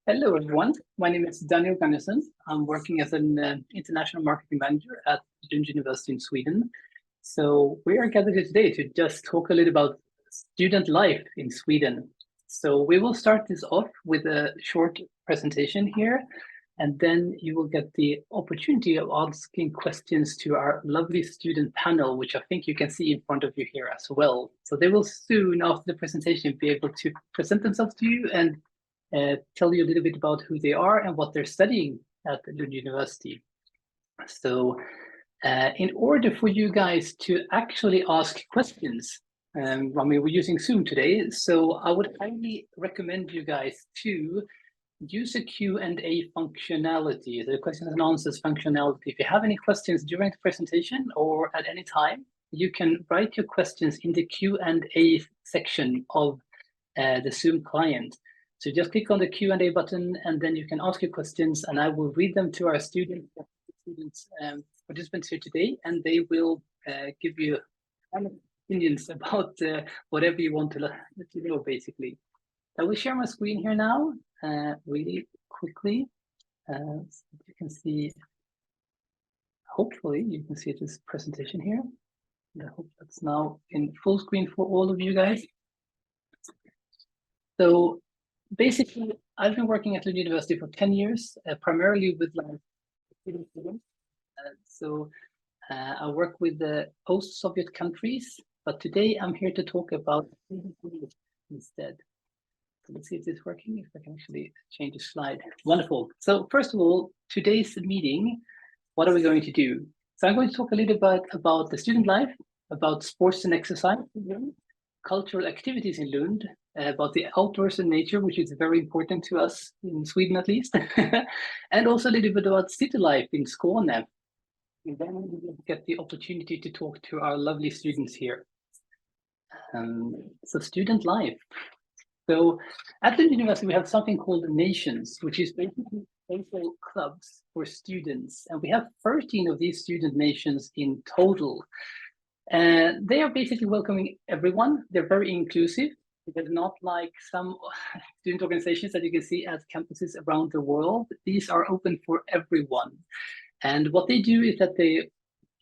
Hello, everyone. My name is Daniel Gunnarsson. I'm working as an international marketing manager at Lund University in Sweden. So we are gathered here today to just talk a little about student life in Sweden. So we will start this off with a short presentation here, and then you will get the opportunity of asking questions to our lovely student panel, which I think you can see in front of you here as well. So they will soon, after the presentation, be able to present themselves to you and tell you a little bit about who they are and what they're studying at Lund University. So in order for you guys to actually ask questions, we're using Zoom today, so I would highly recommend you guys to use a Q&A functionality, the questions and answers functionality. If you have any questions during the presentation or at any time, you can write your questions in the Q&A section of the Zoom client. So just click on the Q&A button, and then you can ask your questions, and I will read them to our students participants here today, and they will give you opinions about whatever you want to let you know, basically. I will share my screen here now, really quickly. So you can see, hopefully you can see this presentation here. And I hope that's now in full screen for all of you guys. So basically, I've been working at Lund University for 10 years, primarily with students. I work with the post-Soviet countries, but today I'm here to talk about instead. So let's see if this is working, if I can actually change the slide. Wonderful. So first of all, today's meeting, what are we going to do? So I'm going to talk a little bit about the student life, about sports and exercise, cultural activities in Lund, about the outdoors and nature, which is very important to us in Sweden at least, and also a little bit about city life in Skåne. And then we will get the opportunity to talk to our lovely students here. So student life. So at the university, we have something called nations, which is basically social clubs for students. And we have 13 of these student nations in total. And they are basically welcoming everyone. They're very inclusive. They're not like some student organizations that you can see at campuses around the world. These are open for everyone. And what they do is that they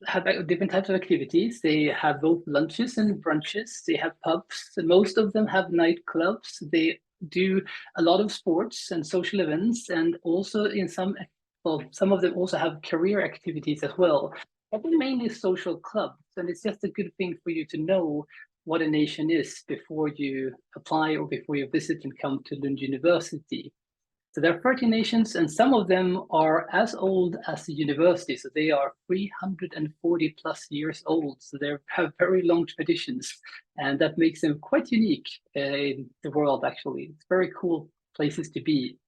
have different types of activities. They have both lunches and brunches. They have pubs. Most of them have nightclubs. They do a lot of sports and social events. And also in some of them also have career activities as well. But they're mainly social clubs. And it's just a good thing for you to know what a nation is before you apply or before you visit and come to Lund University. So there are 30 nations, and some of them are as old as the university. So they are 340 plus years old. So they have very long traditions, and that makes them quite unique in the world, actually. It's very cool places to be.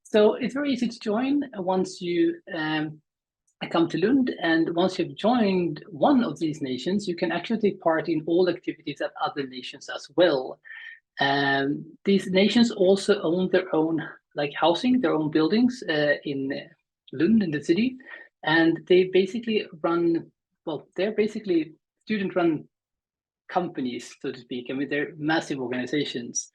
So it's very easy to join once you come to Lund, and once you've joined one of these nations, you can actually take part in all activities at other nations as well. These nations also own their own housing, their own buildings in Lund, in the city, and they basically run, they're basically student-run companies, so to speak. I mean, they're massive organizations.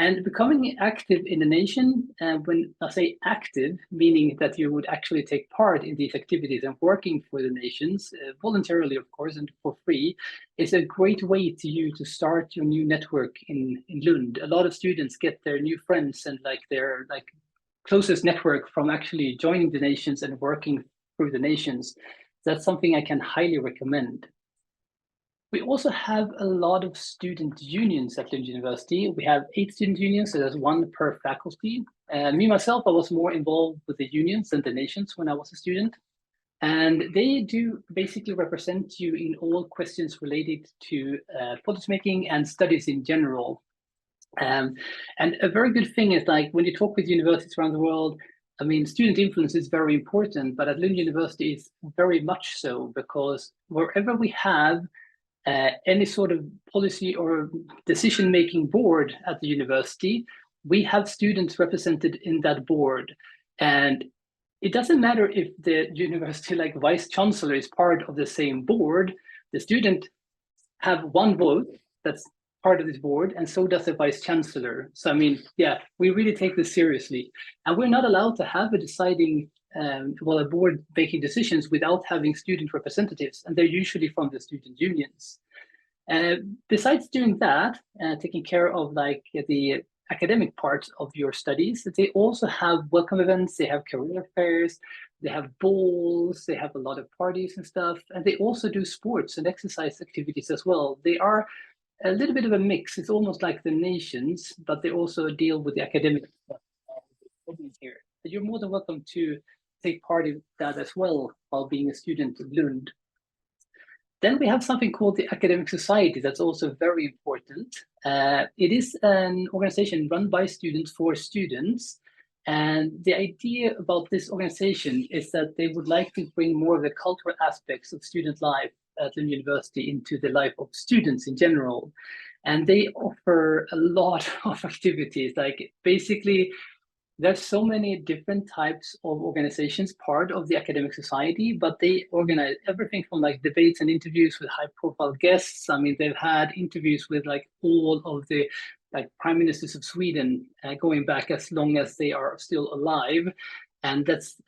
And becoming active in the nation, when I say active, meaning that you would actually take part in these activities and working for the nations, voluntarily, of course, and for free, is a great way to start your new network in Lund. A lot of students get their new friends and their closest network from actually joining the nations and working through the nations. That's something I can highly recommend. We also have a lot of student unions at Lund University. We have 8 student unions, so there's 1 per faculty. Me, myself, I was more involved with the unions than the nations when I was a student. And they do basically represent you in all questions related to policymaking and studies in general. And a very good thing is when you talk with universities around the world, I mean, student influence is very important, but at Lund University it's very much so, because wherever we have any sort of policy or decision-making board at the university, we have students represented in that board. And it doesn't matter if the university vice chancellor is part of the same board, the student have 1 vote that's part of this board, and so does the vice chancellor. So I mean, yeah, we really take this seriously, and we're not allowed to have a deciding, well, a board making decisions without having student representatives, and they're usually from the student unions. Besides doing that, taking care of like the academic parts of your studies, they also have welcome events, they have career fairs, they have balls, they have a lot of parties and stuff, and they also do sports and exercise activities as well. They are a little bit of a mix. It's almost like the nations, but they also deal with the academic stuff here. But you're more than welcome to take part in that as well while being a student at Lund. Then we have something called the Academic Society that's also very important. It is an organization run by students for students. And the idea about this organization is that they would like to bring more of the cultural aspects of student life at the university into the life of students in general. And they offer a lot of activities, like basically there's so many different types of organizations part of the academic society, but they organize everything from like debates and interviews with high profile guests. I mean, they've had interviews with like all of the like prime ministers of Sweden, going back as long as they are still alive. And that's,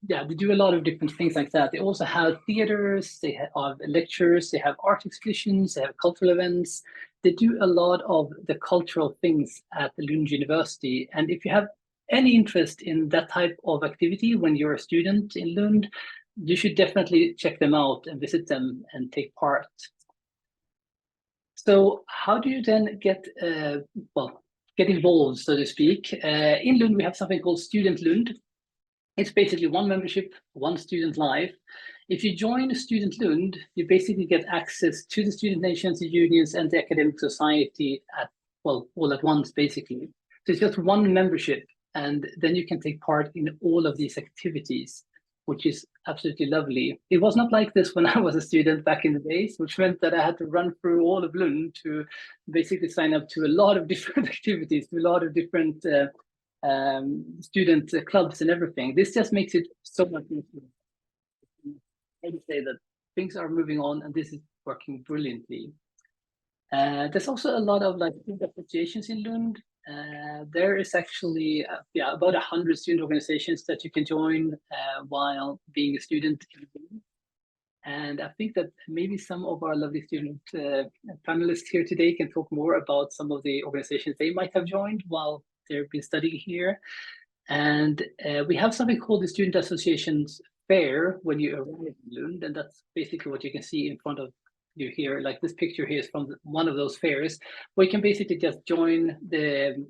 yeah, they do a lot of different things like that. They also have theaters, they have lectures, they have art exhibitions, they have cultural events. They do a lot of the cultural things at the Lund University. And if you have any interest in that type of activity when you're a student in Lund, you should definitely check them out and visit them and take part. So how do you then get, well, get involved, so to speak? In Lund, we have something called Student Lund. It's basically one membership, one student life. If you join Student Lund, you basically get access to the student nations, the unions, and the academic society at, well, all at once, basically. So it's just one membership, and then you can take part in all of these activities, which is absolutely lovely. It was not like this when I was a student back in the days, which meant that I had to run through all of Lund to basically sign up to a lot of different activities, to a lot of different student clubs and everything. This just makes it so much easier. I would say that things are moving on, and this is working brilliantly. There's also a lot of like student associations in Lund. There is actually yeah, about 100 student organizations that you can join while being a student in Lund. And I think that maybe some of our lovely student panelists here today can talk more about some of the organizations they might have joined while they've been studying here. And we have something called the Student Associations Fair when you arrive in Lund, and that's basically what you can see in front of you here. Like this picture here is from one of those fairs, where you can basically just join the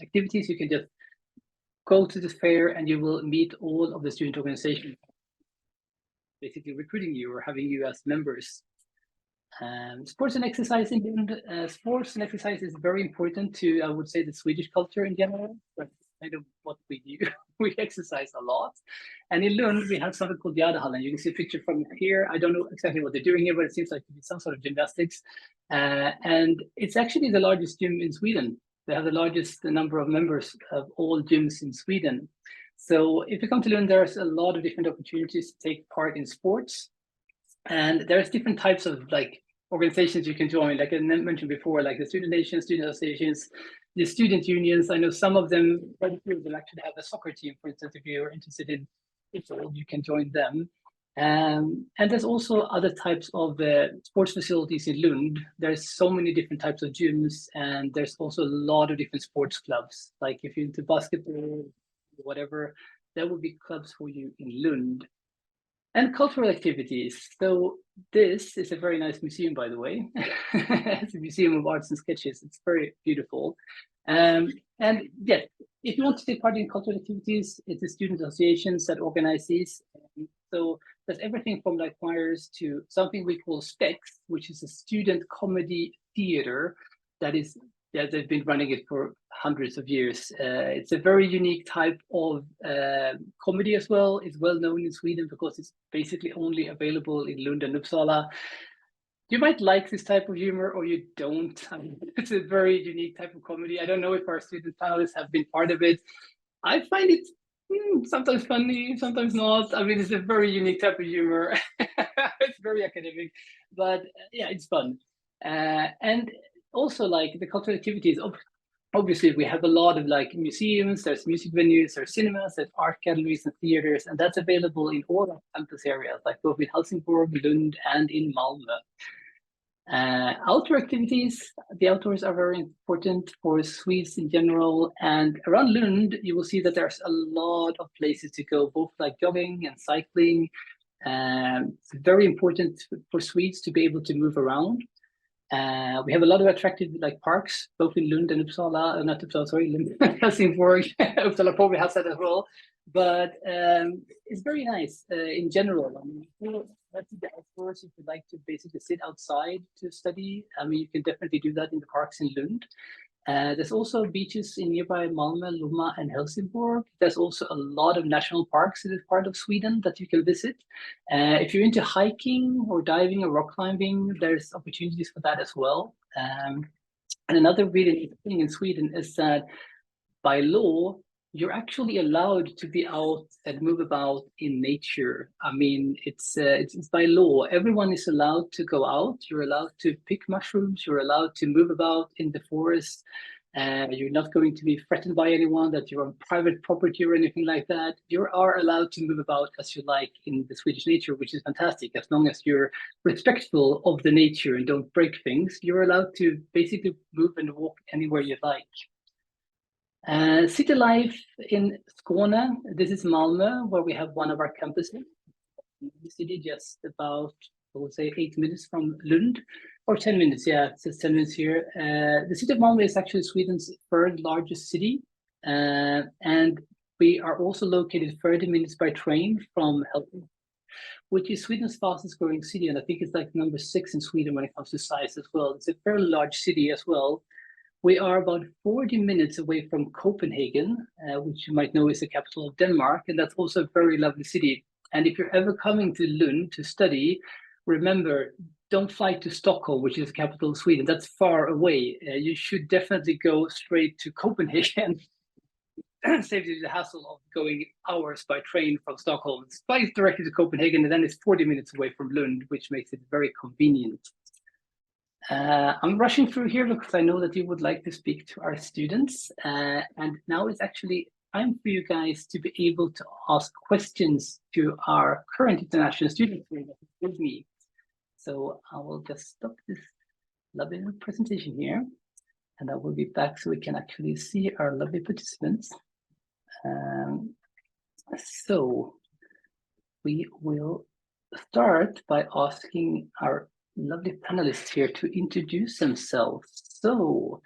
activities. You can just go to the fair and you will meet all of the student organizations basically recruiting you or having you as members. Sports and exercise in Lund. Sports and exercise is very important to, I would say, the Swedish culture in general. But kind of what we do. We exercise a lot. And in Lund, we have something called Gärdehallen. You can see a picture from here. I don't know exactly what they're doing here, but it seems like it's some sort of gymnastics. And it's actually the largest gym in Sweden. They have the largest number of members of all gyms in Sweden. So if you come to Lund, there's a lot of different opportunities to take part in sports. And there's different types of like organizations you can join, like I mentioned before, like the student nations, student associations, the student unions. I know some of them, quite a few of them actually have a soccer team, for instance. If you're interested in football, you can join them. And there's also other types of sports facilities in Lund. There's so many different types of gyms, and there's also a lot of different sports clubs. Like if you're into basketball, whatever, there will be clubs for you in Lund. And cultural activities. So this is a very nice museum, by the way. It's a museum of arts and sketches. It's very beautiful. And yeah, if you want to take part in cultural activities, it's the student associations that organize these. So there's everything from like choirs to something we call SPEX, which is a student comedy theater that is, yeah, they've been running it for hundreds of years. It's a very unique type of comedy as well. It's well known in Sweden because it's basically only available in Lund and Uppsala. You might like this type of humor or you don't. I mean, it's a very unique type of comedy. I don't know if our student panelists have been part of it. I find it sometimes funny, sometimes not. I mean, it's a very unique type of humor. It's very academic, but yeah, it's fun. And also like the cultural activities. Obviously, we have a lot of like museums, there's music venues, there's cinemas, there's art galleries and theaters, and that's available in all our campus areas, like both in Helsingborg, Lund, and in Malmö. Outdoor activities, the outdoors are very important for Swedes in general. And around Lund, you will see that there's a lot of places to go, both like jogging and cycling. It's very important for Swedes to be able to move around. We have a lot of attractive like parks, both in Lund and Uppsala, not Uppsala, sorry, Lund, Helsingborg. Uppsala probably has that as well. But it's very nice in general. I mean, that's the outdoors if you like to basically sit outside to study. I mean, you can definitely do that in the parks in Lund. There's also beaches in nearby Malmö, Lomma, and Helsingborg. There's also a lot of national parks in this part of Sweden that you can visit. If you're into hiking or diving or rock climbing, there's opportunities for that as well. And another really neat thing in Sweden is that by law, you're actually allowed to be out and move about in nature. I mean, it's by law. Everyone is allowed to go out. You're allowed to pick mushrooms. You're allowed to move about in the forest. You're not going to be threatened by anyone that you're on private property or anything like that. You are allowed to move about as you like in the Swedish nature, which is fantastic. As long as you're respectful of the nature and don't break things, you're allowed to basically move and walk anywhere you like. City life in Skåne, this is Malmö, where we have one of our campuses. The city just about, I would say, 8 minutes from Lund, or 10 minutes, yeah, it says 10 minutes here. The city of Malmö is actually Sweden's third largest city, and we are also located 30 minutes by train from Helsingborg, which is Sweden's fastest growing city, and I think it's like number 6 in Sweden when it comes to size as well. It's a fairly large city as well. We are about 40 minutes away from Copenhagen, which you might know is the capital of Denmark, and that's also a very lovely city. And if you're ever coming to Lund to study, remember, don't fly to Stockholm, which is the capital of Sweden. That's far away. You should definitely go straight to Copenhagen. Saves you the hassle of going hours by train from Stockholm. It's flies directly to Copenhagen, and then it's 40 minutes away from Lund, which makes it very convenient. I'm rushing through here because I know that you would like to speak to our students. And now it's actually time for you guys to be able to ask questions to our current international students with me. So I will just stop this lovely presentation here, and I will be back so we can actually see our lovely participants. So we will start by asking our lovely panelists here to introduce themselves. So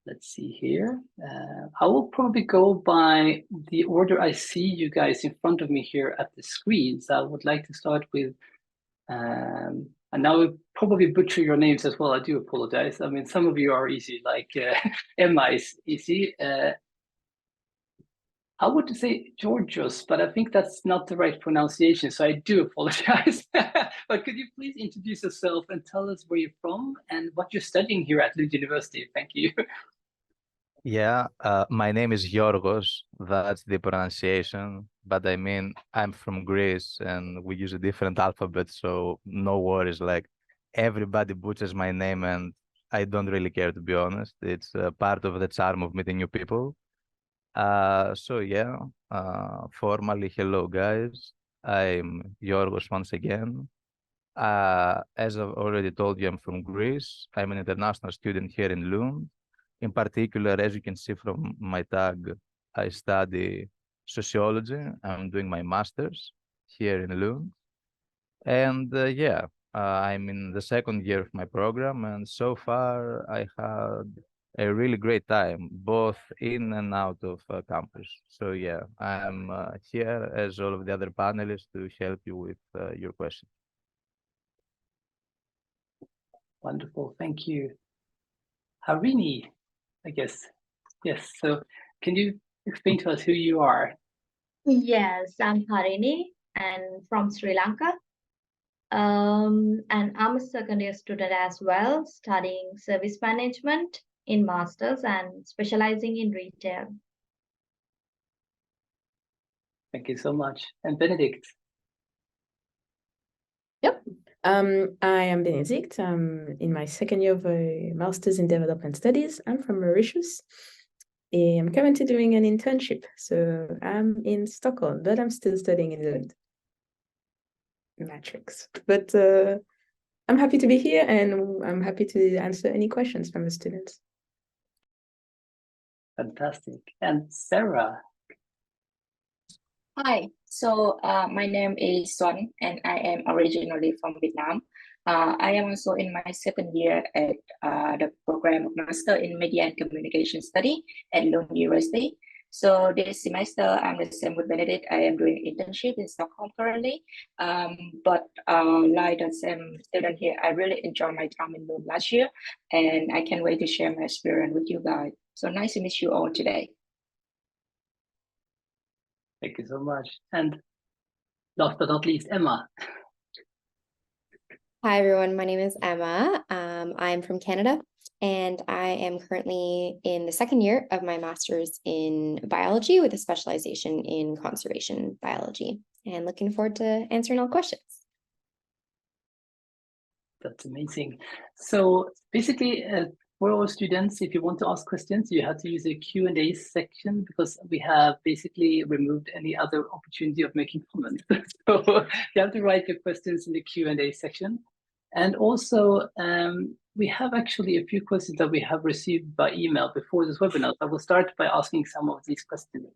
let's see here. I will probably go by the order I see you guys in front of me here at the screen. So I would like to start with, and now I will probably butcher your names as well. I do apologize. I mean, some of you are easy, like Emma is easy. I would say Georgios, but I think that's not the right pronunciation, so I do apologize. But could you please introduce yourself and tell us where you're from and what you're studying here at Lund University? Thank you. Yeah, my name is Yorgos. That's the pronunciation. But I mean, I'm from Greece and we use a different alphabet, so no worries. Like everybody butchers my name and I don't really care, to be honest. It's part of the charm of meeting new people. So yeah, formally, hello guys. I'm Yorgos once again. As I've already told you, I'm from Greece. I'm an international student here in Lund. In particular, as you can see from my tag, I study sociology. I'm doing my master's here in Lund. And yeah, I'm in the second year of my program, and so far I had a really great time, both in and out of campus. So yeah, I'm here as all of the other panelists to help you with your questions. Wonderful, thank you. Harini, I guess. Yes, so can you explain to us who you are? Yes, I'm Harini and from Sri Lanka. And I'm a second year student as well, studying service management in masters and specializing in retail. Thank you so much. And Benedict? Yep. I am Benedict. I'm in my second year of a Master's in Development Studies. I'm from Mauritius. I'm currently doing an internship, so I'm in Stockholm, but I'm still studying in Lund. Matrix. But I'm happy to be here, and I'm happy to answer any questions from the students. Fantastic. And Sarah. Hi, so my name is Xuân and I am originally from Vietnam. I am also in my second year at the program of Master in Media and Communication Study at Lund University. So this semester, I'm the same with Benedict. I am doing internship in Stockholm currently. But like the same student here, I really enjoyed my time in Lund last year, and I can't wait to share my experience with you guys. So nice to meet you all today. Thank you so much. And last but not least, Emma. Hi, everyone. My name is Emma. I'm from Canada, and I am currently in the second year of my master's in biology with a specialization in conservation biology, and looking forward to answering all questions. That's amazing. So basically, for all students, if you want to ask questions, you have to use a Q&A section because we have basically removed any other opportunity of making comments. So you have to write your questions in the Q&A section. And also, we have actually a few questions that we have received by email before this webinar. I will start by asking some of these questions.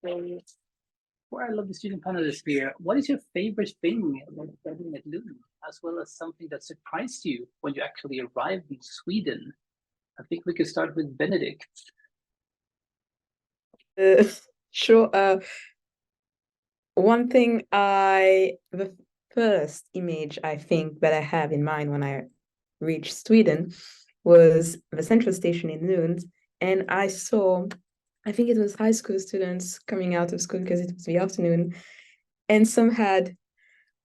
Before I love the student panelists here, what is your favorite thing about studying at Lund, as well as something that surprised you when you actually arrived in Sweden? I think we could start with Benedict. Sure. One thing the first image I think that I have in mind when I reached Sweden was the central station in Lund, and I saw, I think it was high school students coming out of school because it was the afternoon, and some had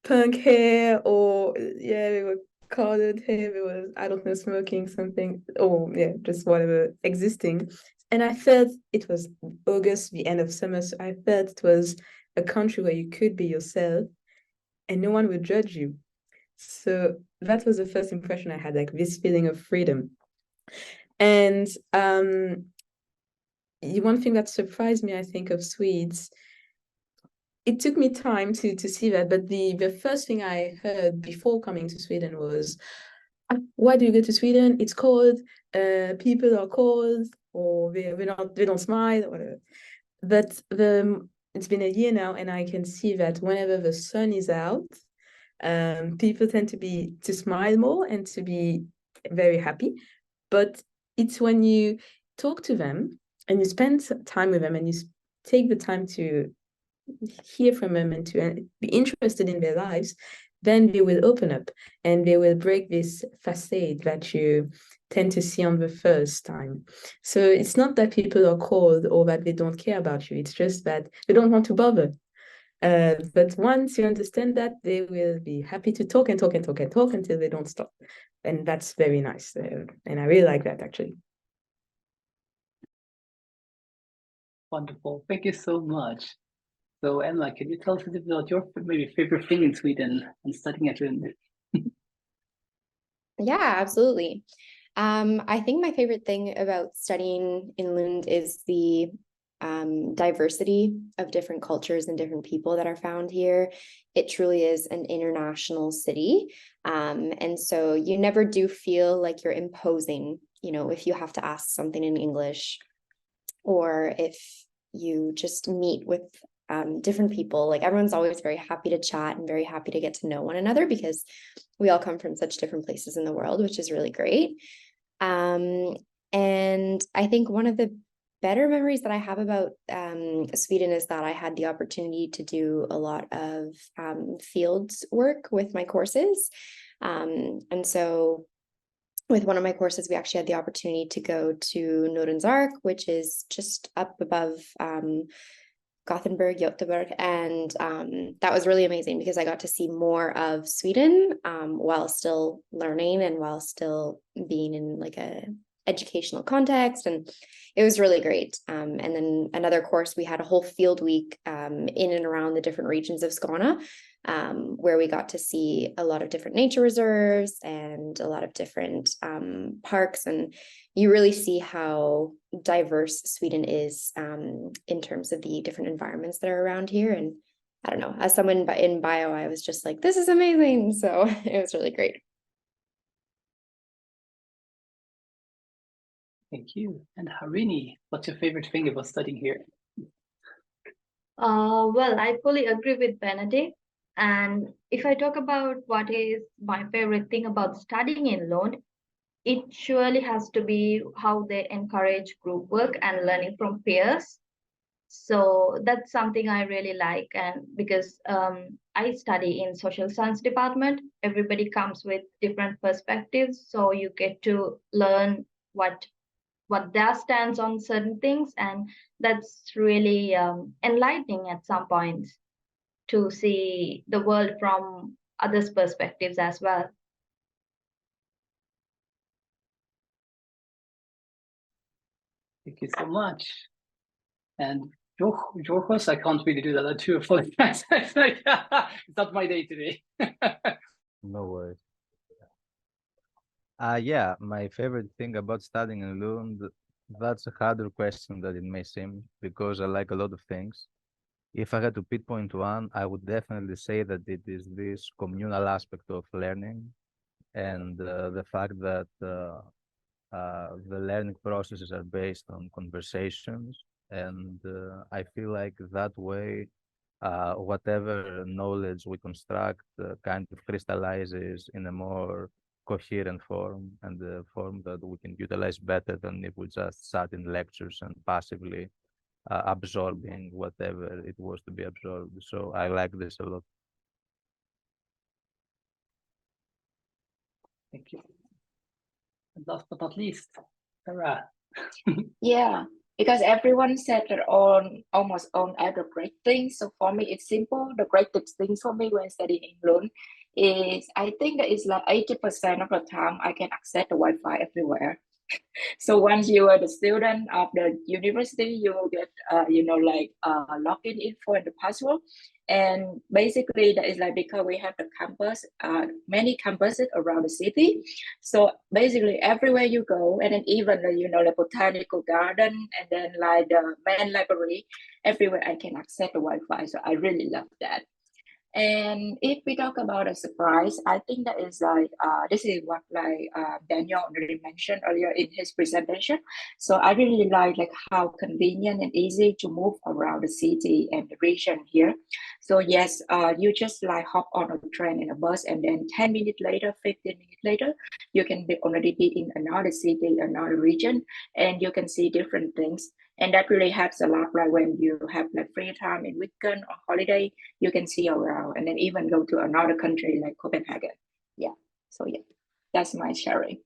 punk hair, or they were colored hair, it was, I don't know, smoking something, or just whatever existing. And I felt it was August, the end of summer, so I felt it was a country where you could be yourself and no one would judge you. So that was the first impression I had, like this feeling of freedom. And one thing that surprised me, I think, of Swedes, it took me time to see that, but the first thing I heard before coming to Sweden was, why do you go to Sweden? It's cold, people are cold, or they don't smile, or whatever. But it's been a year now, and I can see that whenever the sun is out, people tend to smile more and to be very happy. But it's when you talk to them and you spend time with them and you take the time to hear from them and to be interested in their lives, then they will open up and they will break this facade that you tend to see on the first time. So it's not that people are cold or that they don't care about you. It's just that they don't want to bother. But once you understand that, they will be happy to talk and talk and talk and talk until they don't stop. And that's very nice. And I really like that, actually. Wonderful. Thank you so much. So Emma, can you tell us a bit about your maybe favorite thing in Sweden and studying at Lund? Yeah, absolutely. I think my favorite thing about studying in Lund is the diversity of different cultures and different people that are found here. It truly is an international city. And so you never do feel like you're imposing, if you have to ask something in English, or if you just meet with different people. Like, everyone's always very happy to chat and very happy to get to know one another because we all come from such different places in the world, which is really great. And I think one of the better memories that I have about Sweden is that I had the opportunity to do a lot of field work with my courses. And so with one of my courses, we actually had the opportunity to go to Nordens Ark, which is just up above Gothenburg, Göteborg, and that was really amazing because I got to see more of Sweden while still learning and while still being in like a educational context, and it was really great. And then another course, we had a whole field week in and around the different regions of Skåne, where we got to see a lot of different nature reserves and a lot of different parks, and you really see how diverse Sweden is in terms of the different environments that are around here. And I don't know, as someone in bio, I was just like, this is amazing. So it was really great. Thank you. And Harini, what's your favorite thing about studying here? Well, I fully agree with Benedict. And if I talk about what is my favorite thing about studying in Lund, it surely has to be how they encourage group work and learning from peers. So that's something I really like. And because I study in social science department, everybody comes with different perspectives. So you get to learn what their stance on certain things, and that's really enlightening at some points to see the world from others' perspectives as well. Thank you so much. And Jorgos, I can't really do that. I do apologize. It's like, it's not my day today. No worries. Yeah, my favorite thing about studying in Lund, that's a harder question than it may seem, because I like a lot of things. If I had to pinpoint one, I would definitely say that it is this communal aspect of learning, and the fact that the learning processes are based on conversations. And I feel like that way, whatever knowledge we construct kind of crystallizes in a more coherent form, and the form that we can utilize better than if we just sat in lectures and passively absorbing whatever it was to be absorbed. So I like this a lot. Thank you. And last but not least, Sarah. Yeah, because everyone said their own, almost own other great things. So for me, it's simple. The greatest things for me when studying in Lund is, I think that it's like 80% of the time I can access the Wi-Fi everywhere. So once you are the student of the university, you will get, login info and the password. And basically that is like, because we have the campus, many campuses around the city. So basically everywhere you go, and then even the botanical garden, and then like the main library, everywhere I can access the Wi-Fi. So I really love that. And if we talk about a surprise, I think that is like, this is what Daniel already mentioned earlier in his presentation. So I really like how convenient and easy to move around the city and the region here. So yes, you just like hop on a train and a bus, and then 10 minutes later, 15 minutes later, you can already be in another city, another region, and you can see different things. And that really helps a lot, like when you have like free time in weekend or holiday, you can see around, and then even go to another country like Copenhagen. Yeah, so yeah, that's my sharing.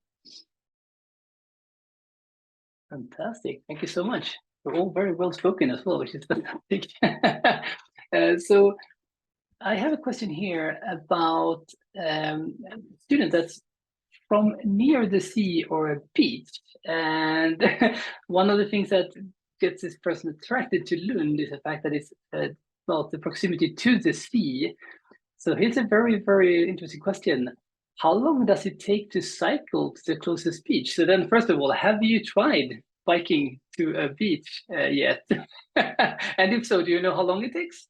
Fantastic. Thank you so much. You're all very well spoken as well, which is fantastic. So I have a question here about students that's from near the sea or a beach. And one of the things that gets this person attracted to Lund is the fact that it's, well, the proximity to the sea. So here's a very, very interesting question. How long does it take to cycle to the closest beach? So then, first of all, have you tried biking to a beach yet? And if so, do you know how long it takes?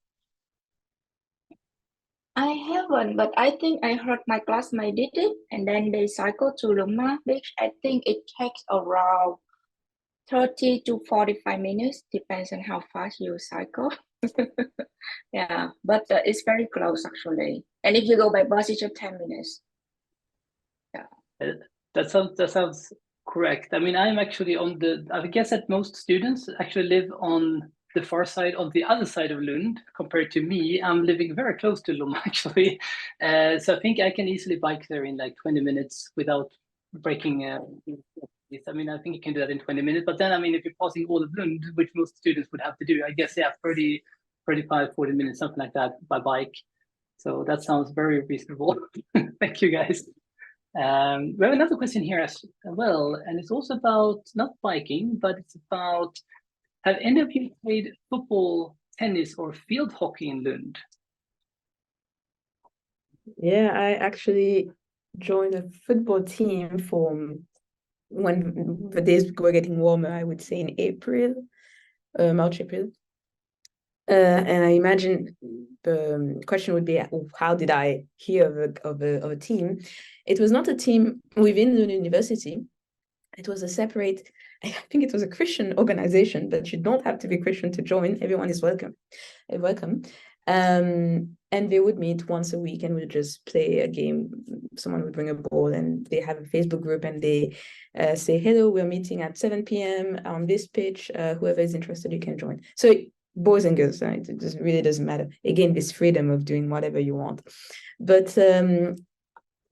I haven't, but I think I heard my classmate did it, and then they cycled to Lumma Beach. I think it takes around 30 to 45 minutes, depends on how fast you cycle. Yeah, but it's very close actually. And if you go by bus, it's just 10 minutes. Yeah. That sounds correct. I mean, I'm actually on the, I guess that most students actually live on the far side, on the other side of Lund, compared to me. I'm living very close to Lund, actually. So I think I can easily bike there in like 20 minutes without breaking. I mean, I think you can do that in 20 minutes. But then, I mean, if you're passing all of Lund, which most students would have to do, I guess, yeah, 30, 35, 40 minutes, something like that by bike. So that sounds very reasonable. Thank you, guys. We have another question here as well, and it's also about not biking, but it's about, have any of you played football, tennis, or field hockey in Lund? Yeah, I actually joined a football team for when the days were getting warmer, I would say in April, March, April. And I imagine the question would be, how did I hear of a team? It was not a team within the university. It was a separate, I think it was a Christian organization, but you don't have to be Christian to join. Everyone is welcome. Welcome. And they would meet once a week and we'd just play a game. Someone would bring a ball and they have a Facebook group and they say, hello, we're meeting at 7 p.m. on this pitch. Whoever is interested, you can join. So boys and girls, it just really doesn't matter. Again, this freedom of doing whatever you want. But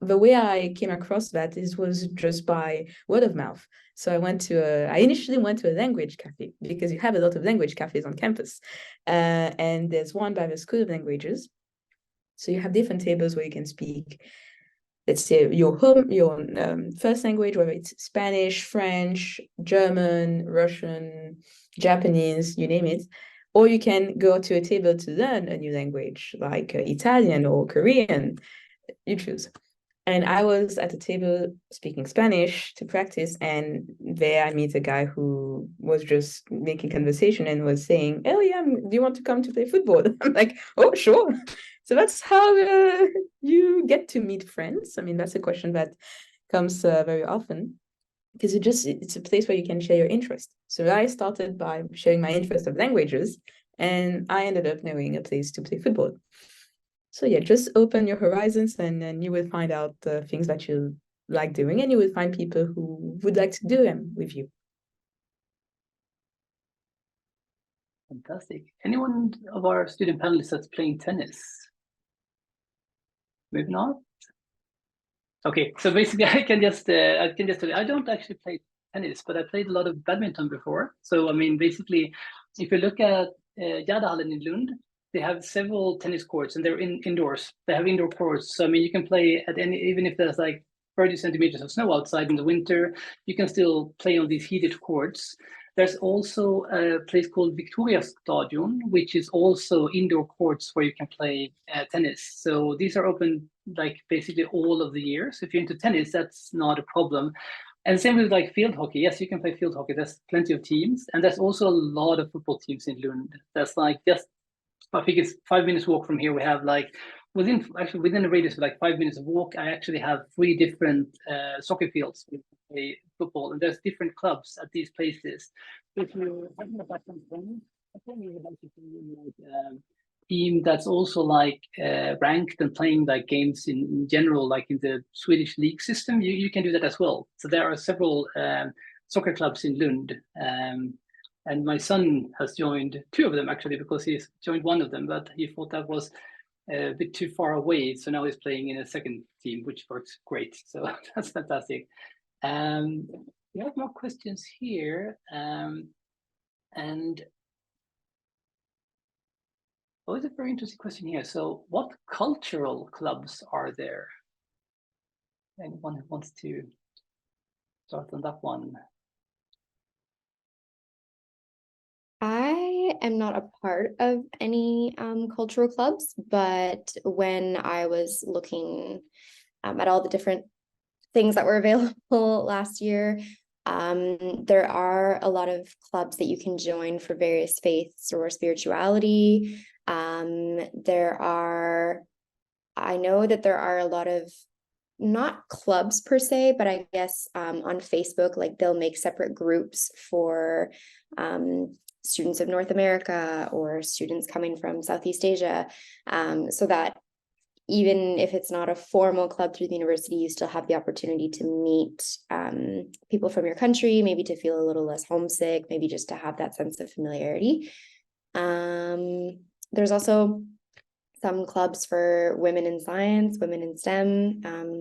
the way I came across that was just by word of mouth. So I initially went to a language cafe because you have a lot of language cafes on campus. And there's one by the School of Languages. So you have different tables where you can speak, let's say your first language, whether it's Spanish, French, German, Russian, Japanese, you name it. Or you can go to a table to learn a new language like Italian or Korean, you choose. And I was at the table speaking Spanish to practice, and there I meet a guy who was just making conversation and was saying, oh yeah, do you want to come to play football? I'm like, oh, sure. So that's how you get to meet friends. I mean, that's a question that comes very often because it's a place where you can share your interest. So I started by sharing my interest of languages, and I ended up knowing a place to play football. So yeah, just open your horizons and then you will find out the things that you like doing and you will find people who would like to do them with you. Fantastic. Anyone of our student panelists that's playing tennis? Maybe not? Okay, so basically I can just tell you, I don't actually play tennis, but I played a lot of badminton before. So I mean, basically, if you look at Gärdehallen in Lund, they have several tennis courts and they're indoors. They have indoor courts. So I mean, you can play at any, even if there's like 30 centimeters of snow outside in the winter, you can still play on these heated courts. There's also a place called Victoria Stadion, which is also indoor courts where you can play tennis. So these are open like basically all of the year. So if you're into tennis, that's not a problem. And same with like field hockey. Yes, you can play field hockey. There's plenty of teams. And there's also a lot of football teams in Lund. That's like just, I think it's 5 minutes walk from here. We have like within a radius of like 5 minutes of walk, I actually have 3 different soccer fields with play football, and there's different clubs at these places. So if you're having a background, I think you would like to like team that's also like ranked and playing like games in general, like in the Swedish league system, you can do that as well. So there are several soccer clubs in Lund. And my son has joined 2 of them actually, because he's joined one of them, but he thought that was a bit too far away. So now he's playing in a second team, which works great. So that's fantastic. We have more questions here. And oh, it's a very interesting question here. So what cultural clubs are there? Anyone who wants to start on that one? I am not a part of any cultural clubs, but when I was looking at all the different things that were available last year, there are a lot of clubs that you can join for various faiths or spirituality. I know that there are a lot of, not clubs per se, but I guess on Facebook, like they'll make separate groups for students of North America or students coming from Southeast Asia, so that even if it's not a formal club through the university, you still have the opportunity to meet people from your country, maybe to feel a little less homesick, maybe just to have that sense of familiarity. There's also some clubs for women in science, women in STEM.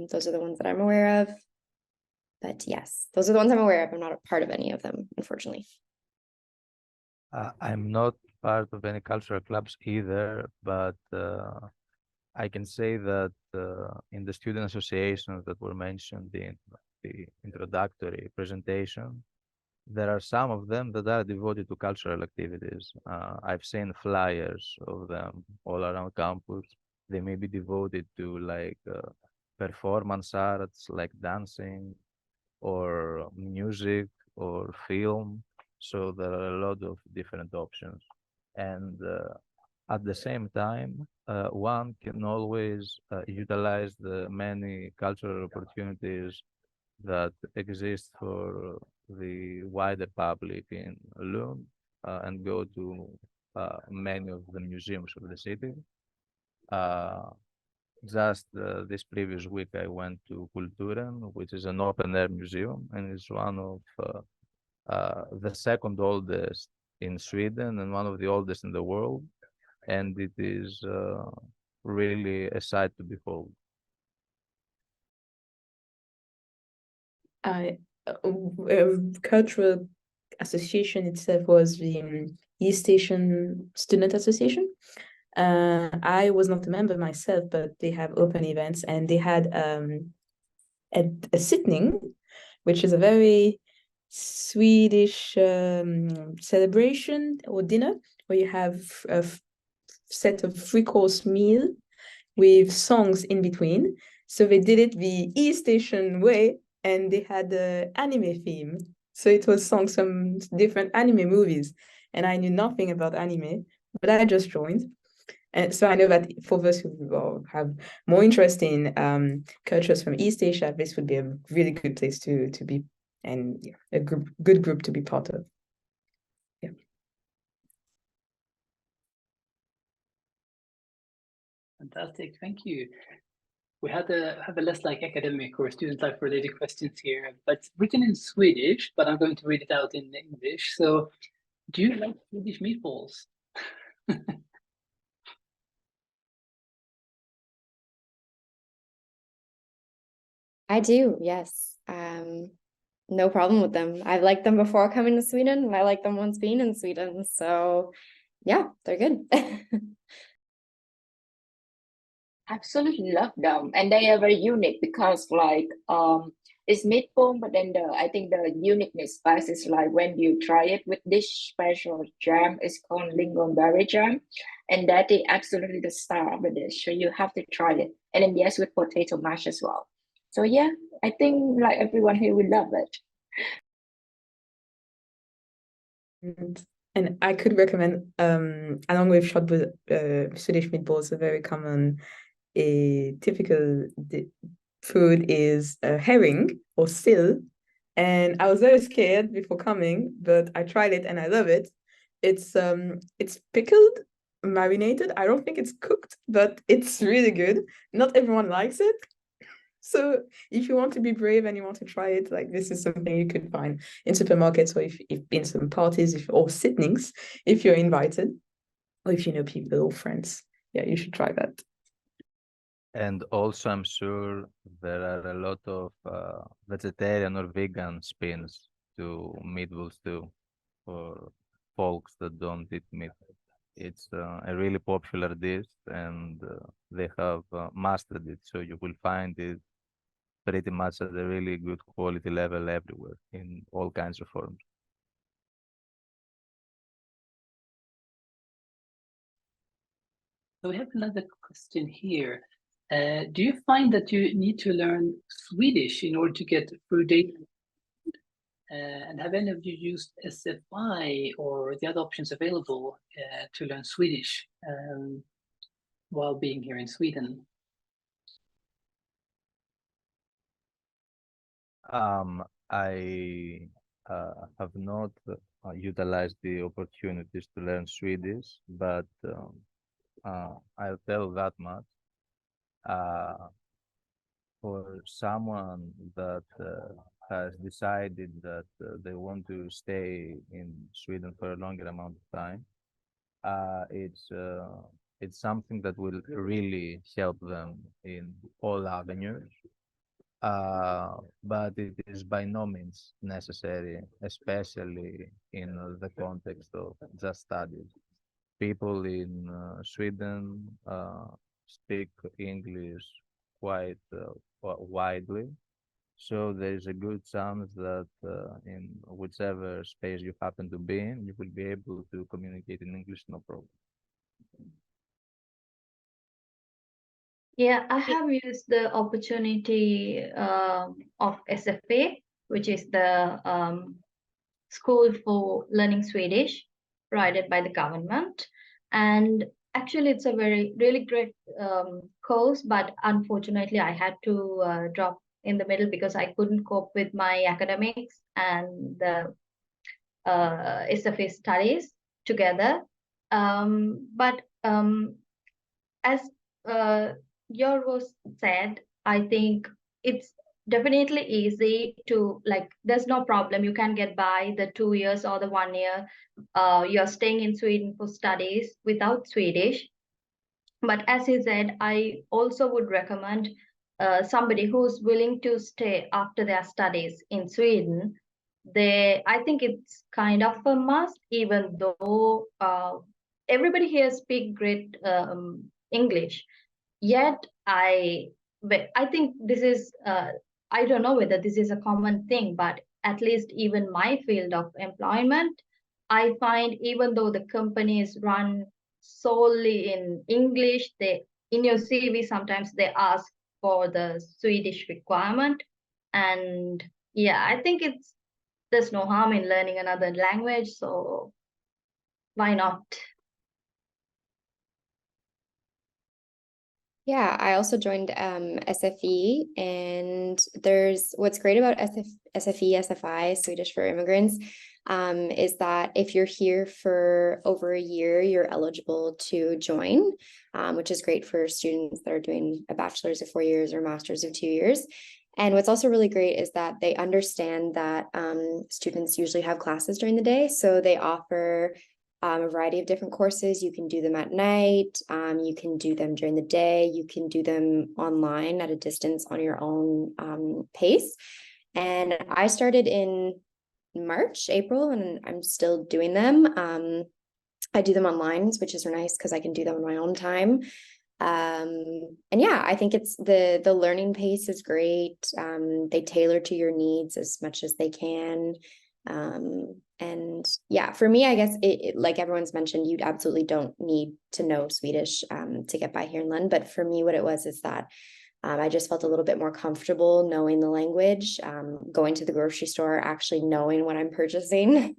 Those are the ones that I'm aware of. But yes, those are the ones I'm aware of. I'm not a part of any of them, unfortunately. I'm not part of any cultural clubs either, but I can say that in the student associations that were mentioned in the introductory presentation, there are some of them that are devoted to cultural activities. I've seen flyers of them all around campus. They may be devoted to like performance arts, like dancing or music or film. So there are a lot of different options. And at the same time, one can always utilize the many cultural opportunities that exist for the wider public in Lund and go to many of the museums of the city. Just this previous week, I went to Kulturen, which is an open-air museum, and it's one of the second oldest in Sweden and one of the oldest in the world. And it is really a sight to behold. Cultural association itself was the East Asian Student Association. I was not a member myself, but they have open events, and they had a sitting, which is a very Swedish celebration or dinner, where you have a set of three-course meal with songs in between. So they did it the East Asian way, and they had the anime theme. So it was songs from different anime movies. And I knew nothing about anime, but I just joined. And so I know that for those who have more interest in cultures from East Asia, this would be a really good place to be, and yeah, a good group to be part of. Yeah. Fantastic, thank you. We have a less like academic or student life related questions here, but written in Swedish, but I'm going to read it out in English. So, do you like Swedish meatballs? I do, yes. No problem with them. I've liked them before coming to Sweden, and I like them once being in Sweden. So yeah, they're good. Absolutely love them, and they are very unique because like it's meatball, but then I think the uniqueness spice is like when you try it with this special jam, it's called lingonberry jam, and that is absolutely the star of the dish. So you have to try it, and then yes, with potato mash as well. So yeah, I think like everyone here will love it. And I could recommend, along with shotbread, Swedish meatballs, a very common, typical food is herring or sill. And I was very scared before coming, but I tried it and I love it. It's pickled, marinated. I don't think it's cooked, but it's really good. Not everyone likes it. So if you want to be brave and you want to try it, like this is something you could find in supermarkets, or if in some parties, or sittings, if you're invited, or if you know people or friends. Yeah, you should try that. And also, I'm sure there are a lot of vegetarian or vegan spins to meatballs too, for folks that don't eat meat. It's a really popular dish, and they have mastered it. So you will find it pretty much at a really good quality level everywhere in all kinds of forms. So we have another question here. Do you find that you need to learn Swedish in order to get through data? And have any of you used SFI or the other options available to learn Swedish while being here in Sweden? I have not utilized the opportunities to learn Swedish, but I'll tell that much. For someone that has decided that they want to stay in Sweden for a longer amount of time, it's something that will really help them in all avenues. But it is by no means necessary, especially in the context of just studies. People in Sweden speak English quite widely. So there is a good chance that in whichever space you happen to be in, you will be able to communicate in English, no problem. Yeah, I have used the opportunity of SFA, which is the School for Learning Swedish, provided by the government. And actually, it's a really great course, but unfortunately, I had to drop in the middle because I couldn't cope with my academics and the SFA studies together. But as Yorgos said, I think it's definitely easy to, like, there's no problem. You can get by the 2 years or the 1 year. You're staying in Sweden for studies without Swedish. But as he said, I also would recommend somebody who's willing to stay after their studies in Sweden. I think it's kind of a must, even though everybody here speak great English. Yet I think this is I don't know whether this is a common thing, but at least even my field of employment, I find even though the companies run solely in English, they in your CV sometimes they ask for the Swedish requirement. And yeah, I think there's no harm in learning another language, so why not? Yeah, I also joined SFE, and there's what's great about SFE, SFI, Swedish for Immigrants, is that if you're here for over a year, you're eligible to join, which is great for students that are doing a bachelor's of 4 years or master's of 2 years. And what's also really great is that they understand that students usually have classes during the day, so they offer a variety of different courses. You can do them at night, you can do them during the day, you can do them online at a distance on your own pace. And I started in March, April, and I'm still doing them. I do them online, which is nice because I can do them on my own time. And yeah, I think it's the learning pace is great. They tailor to your needs as much as they can. And yeah, for me, I guess it like everyone's mentioned, you absolutely don't need to know Swedish to get by here in Lund. But for me, what it was is that I just felt a little bit more comfortable knowing the language, going to the grocery store, actually knowing what I'm purchasing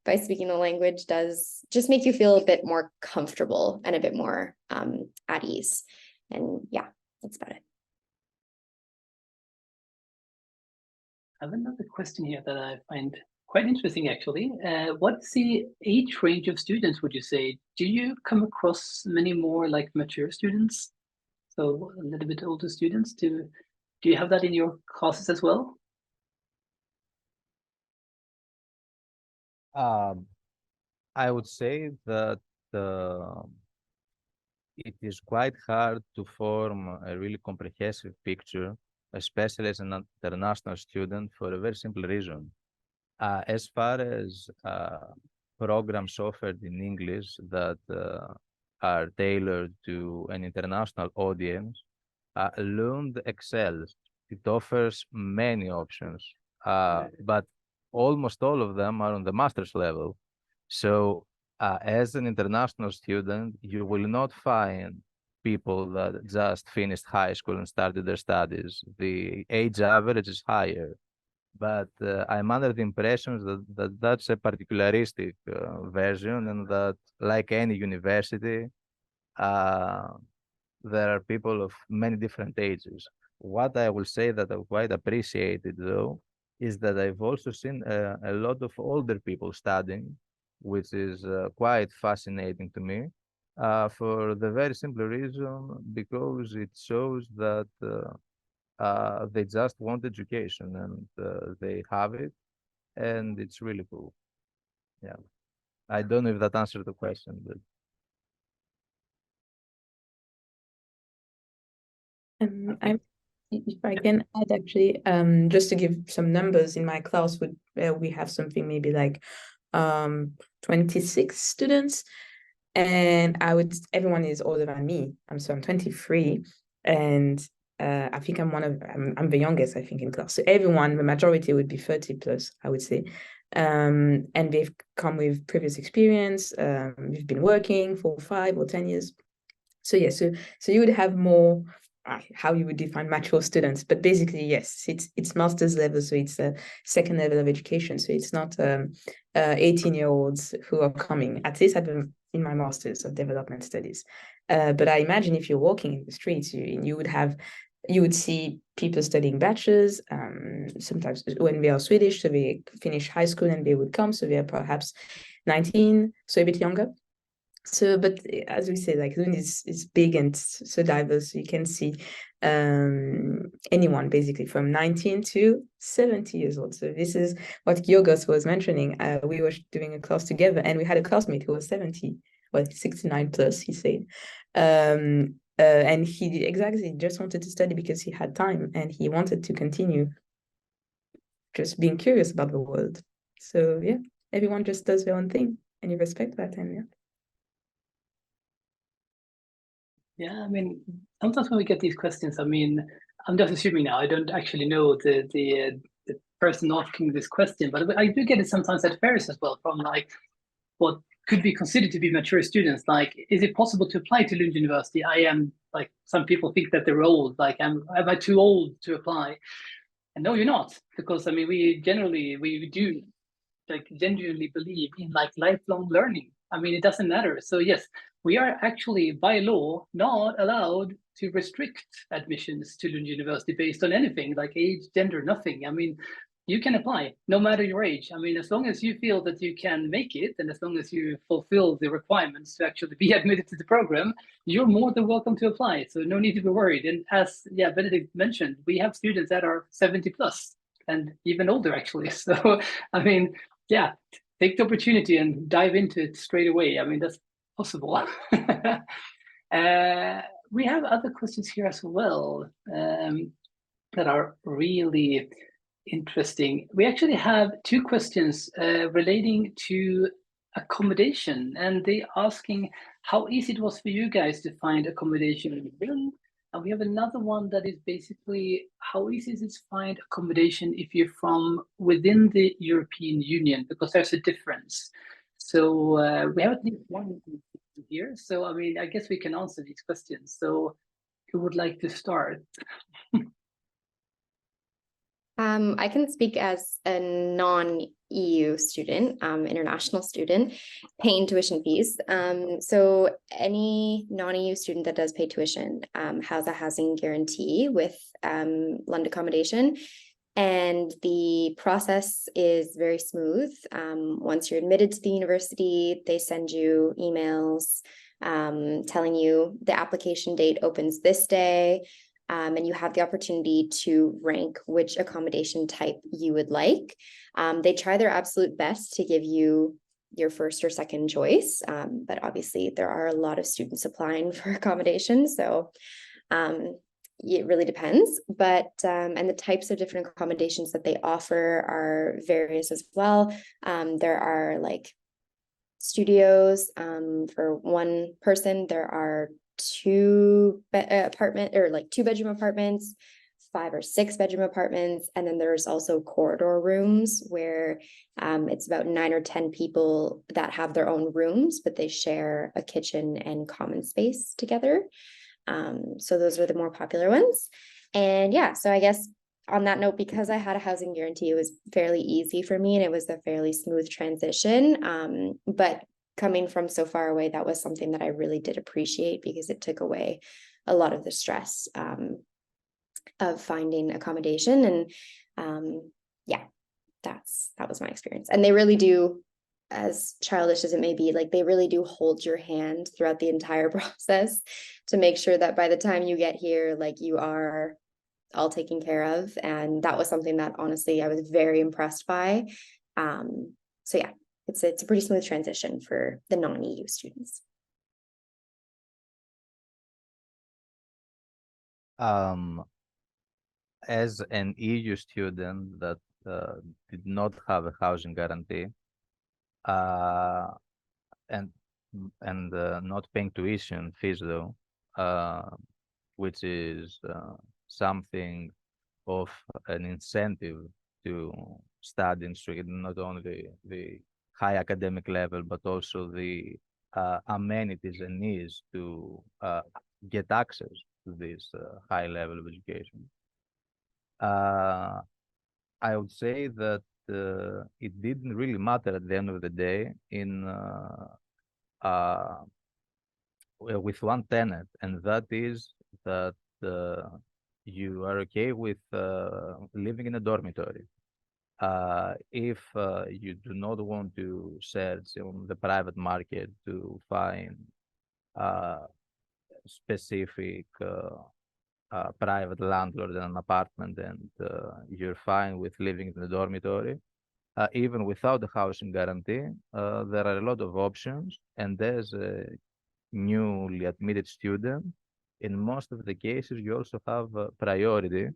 by speaking the language does just make you feel a bit more comfortable and a bit more at ease. And yeah, that's about it. I have another question here that I find quite interesting, actually. What's the age range of students, would you say? Do you come across many more like mature students? So a little bit older students? Do you have that in your classes as well? I would say that it is quite hard to form a really comprehensive picture, especially as an international student, for a very simple reason. As far as programs offered in English that are tailored to an international audience, Lund excels. It offers many options, but almost all of them are on the master's level. So as an international student, you will not find people that just finished high school and started their studies. The age average is higher, but I'm under the impression that that's a particularistic version, and that, like any university, there are people of many different ages. What I will say that I quite appreciated, though, is that I've also seen a lot of older people studying, which is quite fascinating to me, for the very simple reason because it shows that they just want education, and they have it, and it's really cool. Yeah. I don't know if that answered the question, but If I can add, actually, just to give some numbers, in my class, we have something maybe like 26 students. And everyone is older than me. I'm 23, and I think I'm the youngest, I think, in class. So everyone, the majority would be 30 plus, I would say. And they've come with previous experience. We've been working for 5 or 10 years. So yeah, so you would have more how you would define mature students, but basically yes, it's master's level, so it's a second level of education. So it's not 18-year-olds who are coming, at least in my master's of development studies. But I imagine if you're walking in the streets, you would see people studying bachelors, sometimes when they are Swedish, so they finish high school and they would come, so they are perhaps 19, so a bit younger. So, but as we say, like Lund is big and so diverse. So you can see anyone basically from 19 to 70 years old. So this is what Yorgos was mentioning. We were doing a class together, and we had a classmate who was 70, well, 69 plus, he said. And he exactly just wanted to study because he had time and he wanted to continue just being curious about the world. So yeah, everyone just does their own thing, and you respect that, and yeah. Yeah, I mean, sometimes when we get these questions, I mean, I'm just assuming now, I don't actually know the person asking this question, but I do get it sometimes at fairs as well from like what could be considered to be mature students. Like, is it possible to apply to Lund University? I am like, some people think that they're old. Like, am I too old to apply? And no, you're not, because I mean, we do like genuinely believe in like lifelong learning. I mean, it doesn't matter. So yes, we are actually by law not allowed to restrict admissions to Lund University based on anything like age, gender, nothing. I mean, you can apply no matter your age. I mean, as long as you feel that you can make it and as long as you fulfill the requirements to actually be admitted to the program, you're more than welcome to apply. So no need to be worried. And as Benedict mentioned, we have students that are 70 plus and even older actually. So I mean, yeah, take the opportunity and dive into it straight away. I mean, that's possible. We have other questions here as well that are really interesting. We actually have 2 questions relating to accommodation, and they asking how easy it was for you guys to find accommodation in Lund. And we have another one that is basically how easy is it to find accommodation if you're from within the European Union, because there's a difference. So we have at least one here. So I mean, I guess we can answer these questions. So who would like to start? I can speak as a non-EU student, international student, paying tuition fees. So any non-EU student that does pay tuition has a housing guarantee with Lund Accommodation. And the process is very smooth. Once you're admitted to the university, they send you emails telling you the application date opens this day. And you have the opportunity to rank which accommodation type you would like. They try their absolute best to give you your first or second choice, but obviously there are a lot of students applying for accommodation, so it really depends. But and the types of different accommodations that they offer are various as well. There are like studios for one person. There are 2-bedroom apartments, 5 or 6 bedroom apartments, and then there's also corridor rooms where it's about 9 or 10 people that have their own rooms, but they share a kitchen and common space together. So those are the more popular ones. And yeah, so I guess on that note, because I had a housing guarantee, it was fairly easy for me and it was a fairly smooth transition. But coming from so far away, that was something that I really did appreciate because it took away a lot of the stress of finding accommodation. And yeah, that was my experience. And they really do, as childish as it may be, like they really do hold your hand throughout the entire process to make sure that by the time you get here, like you are all taken care of. And that was something that honestly I was very impressed by. So yeah, it's a pretty smooth transition for the non-EU students. As an EU student that did not have a housing guarantee, and and not paying tuition fees though, which is something of an incentive to study in Sweden, not only the high academic level, but also the amenities and needs to get access to this high level of education. I would say that it didn't really matter at the end of the day in with one tenet, and that is that you are okay with living in a dormitory. If you do not want to search on the private market to find specific private landlord in an apartment, and you're fine with living in a dormitory, even without the housing guarantee, there are a lot of options, and there's a newly admitted student, in most of the cases, you also have priority.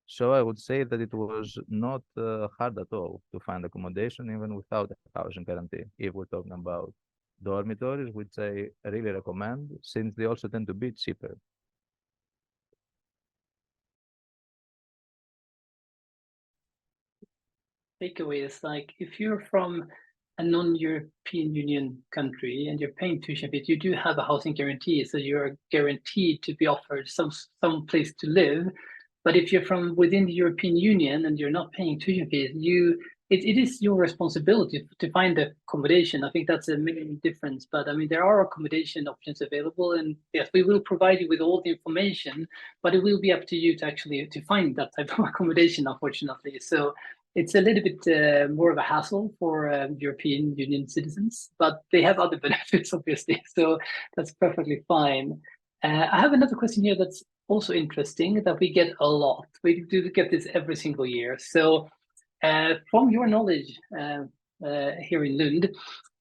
So I would say that it was not hard at all to find accommodation, even without a housing guarantee, if we're talking about dormitories, which I really recommend, since they also tend to be cheaper. Takeaway is like, if you're from a non-European Union country and you're paying tuition fees, you do have a housing guarantee, so you're guaranteed to be offered some place to live. But if you're from within the European Union and you're not paying tuition fees, it is your responsibility to find accommodation. I think that's a main difference. But I mean, there are accommodation options available, and yes, we will provide you with all the information, but it will be up to you to actually to find that type of accommodation, unfortunately. So it's a little bit more of a hassle for European Union citizens, but they have other benefits, obviously. So that's perfectly fine. I have another question here that's also interesting that we get a lot. We do get this every single year. So from your knowledge here in Lund,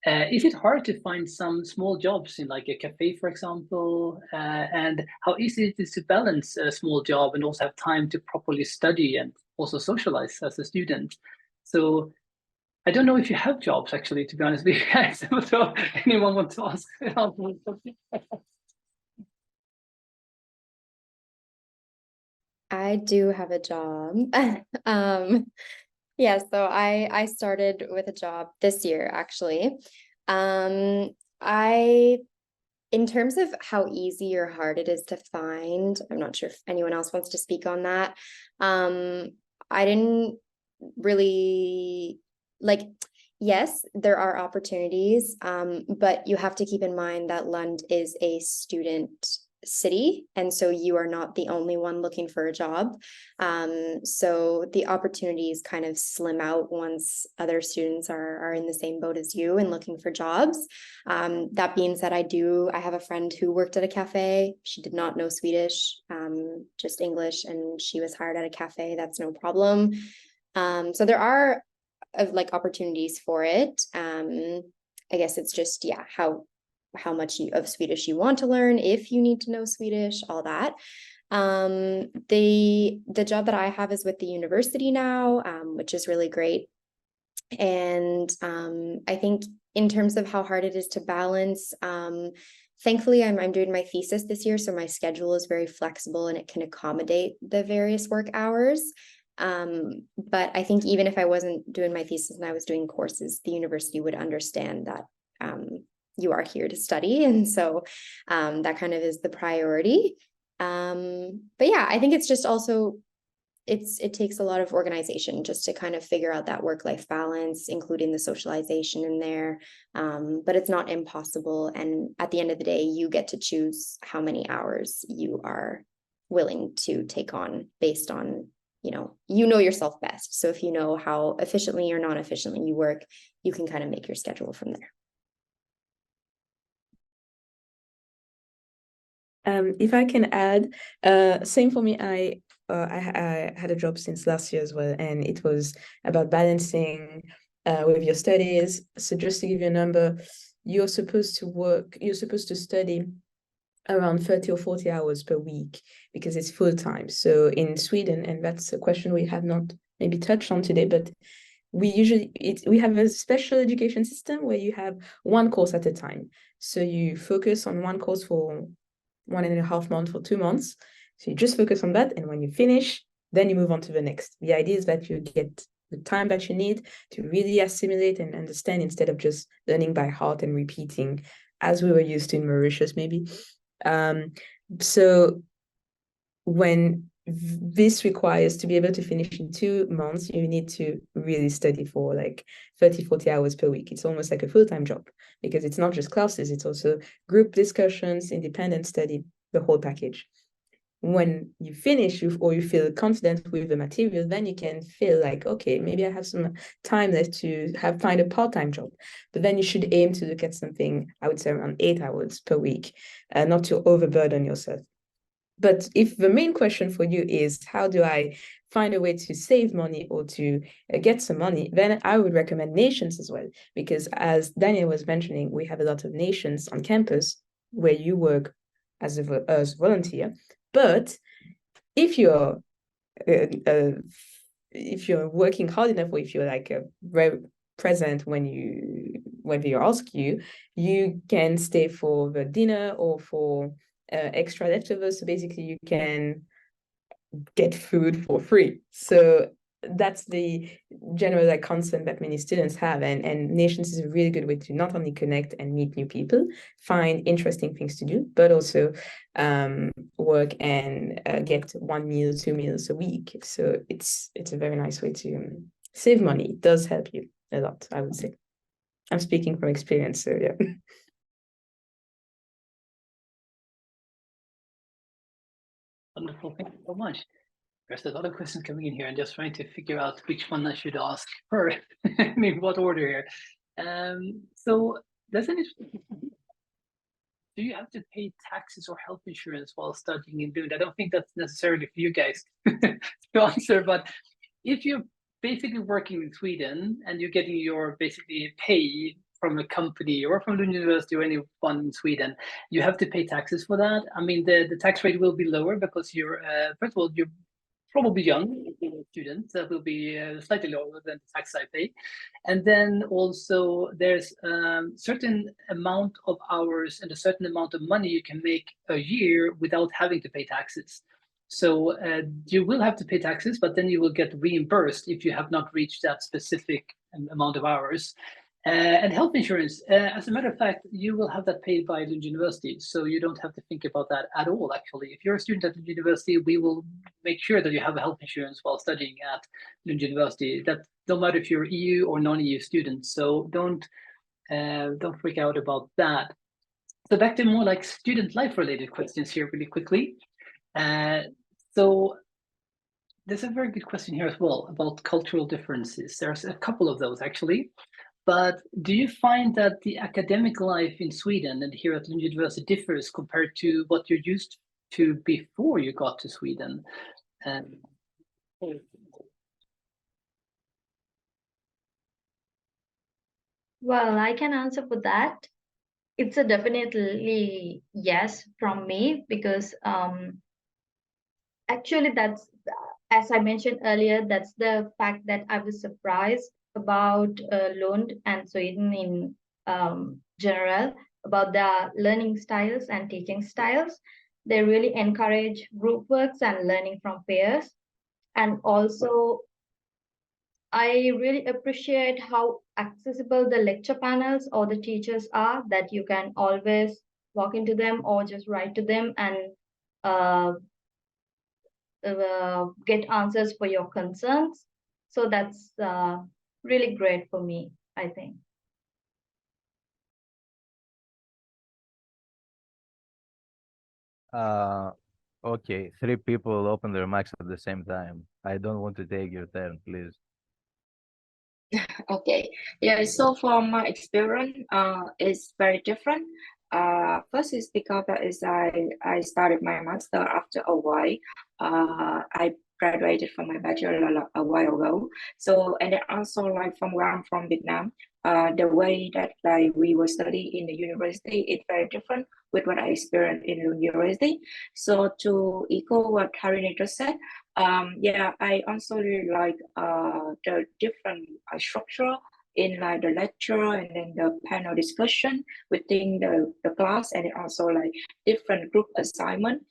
is it hard to find some small jobs in like a cafe, for example? And how easy it is to balance a small job and also have time to properly study and also socialize as a student? So I don't know if you have jobs, actually, to be honest with you guys. So anyone want to ask? I do have a job. Yeah, so I started with a job this year, actually. In terms of how easy or hard it is to find, I'm not sure if anyone else wants to speak on that. I didn't really like, yes, there are opportunities, but you have to keep in mind that Lund is a student city, and so you are not the only one looking for a job. So the opportunities kind of slim out once other students are in the same boat as you and looking for jobs. That being said, I have a friend who worked at a cafe. She did not know Swedish, just English, and she was hired at a cafe. That's no problem. So there are like opportunities for it. I guess it's just, yeah, how much of Swedish you want to learn, if you need to know Swedish, all that. The job that I have is with the university now, which is really great. And I think in terms of how hard it is to balance, thankfully I'm doing my thesis this year, so my schedule is very flexible and it can accommodate the various work hours. But I think even if I wasn't doing my thesis and I was doing courses, the university would understand that you are here to study, and so that kind of is the priority. But yeah, I think it's just also it takes a lot of organization just to kind of figure out that work-life balance, including the socialization in there. But it's not impossible, and at the end of the day, you get to choose how many hours you are willing to take on based on, you know yourself best. So if you know how efficiently or non-efficiently you work, you can kind of make your schedule from there. If I can add, same for me. I had a job since last year as well, and it was about balancing with your studies. So just to give you a number, you're supposed to study around 30 or 40 hours per week because it's full time. So in Sweden, and that's a question we have not maybe touched on today, but we have a special education system where you have one course at a time. So you focus on one course for 1.5 months or 2 months. So you just focus on that. And when you finish, then you move on to the next. The idea is that you get the time that you need to really assimilate and understand instead of just learning by heart and repeating as we were used to in Mauritius, maybe. So when this requires to be able to finish in 2 months, you need to really study for like 30, 40 hours per week. It's almost like a full-time job because it's not just classes, it's also group discussions, independent study, the whole package. When you finish or you feel confident with the material, then you can feel like, okay, maybe I have some time left to find a part-time job. But then you should aim to look at something, I would say around 8 hours per week, not to overburden yourself. But if the main question for you is, how do I find a way to save money or to get some money, then I would recommend Nations as well. Because as Daniel was mentioning, we have a lot of Nations on campus where you work as a volunteer. But if you're working hard enough, or if you're like very present when they ask you, you can stay for the dinner or for extra leftovers. So basically, you can get food for free. So that's the general like concept that many students have, and Nations is a really good way to not only connect and meet new people, find interesting things to do, but also work and get 1 meal, 2 meals a week. So it's a very nice way to save money. It does help you a lot, I would say. I'm speaking from experience, so yeah. Wonderful, thank you so much. There's a lot of questions coming in here and just trying to figure out which one I should ask first, maybe what order here. So does any, do you have to pay taxes or health insurance while studying in Lund? I don't think that's necessarily for you guys to answer, but if you're basically working in Sweden and you're getting your basically pay from a company or from Lund University or anyone in Sweden, you have to pay taxes for that. I mean, the tax rate will be lower because you're, first of all, you're probably young students, that will be slightly lower than the tax I pay. And then also there's certain amount of hours and a certain amount of money you can make a year without having to pay taxes. So you will have to pay taxes, but then you will get reimbursed if you have not reached that specific amount of hours. And health insurance, as a matter of fact, you will have that paid by Lund University, so you don't have to think about that at all, actually. If you're a student at Lund University, we will make sure that you have a health insurance while studying at Lund University. That no matter if you're EU or non-EU student, so don't freak out about that. So back to more like student life related questions here really quickly. So there's a very good question here as well about cultural differences. There's a couple of those actually. But do you find that the academic life in Sweden and here at Lund University differs compared to what you're used to before you got to Sweden? Well, I can answer for that. It's a definitely yes from me because actually that's, as I mentioned earlier, that's the fact that I was surprised about Lund and Sweden in general, about the learning styles and teaching styles. They really encourage group works and learning from peers. And also, I really appreciate how accessible the lecture panels or the teachers are, that you can always walk into them or just write to them and get answers for your concerns. So that's really great for me, I think. Okay, 3 people open their mics at the same time. I don't want to take your turn, please. Okay, yeah, so from my experience, it's very different. First is because I started my master after a while. I graduated from my bachelor a while ago. So, and then also like from where I'm from, Vietnam, the way that like we were studying in the university is very different with what I experienced in Lund University. So to echo what Harini just said, yeah, I also really like the different structure in like the lecture and then the panel discussion within the class, and it also like different group assignment.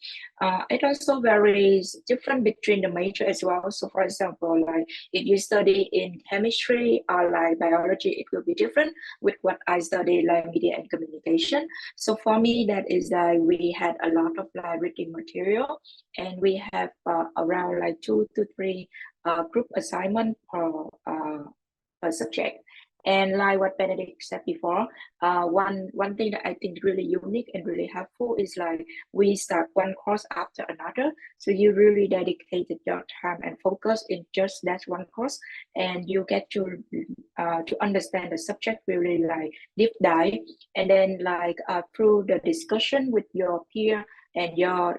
It also varies different between the major as well. So for example, like if you study in chemistry or like biology, it will be different with what I study like media and communication. So for me, that is like we had a lot of like reading material, and we have around like 2 to 3 group assignment per subject. And like what Benedict said before, one thing that I think really unique and really helpful is like we start one course after another. So you really dedicated your time and focus in just that one course, and you get to understand the subject really like deep dive, and then like through the discussion with your peer and your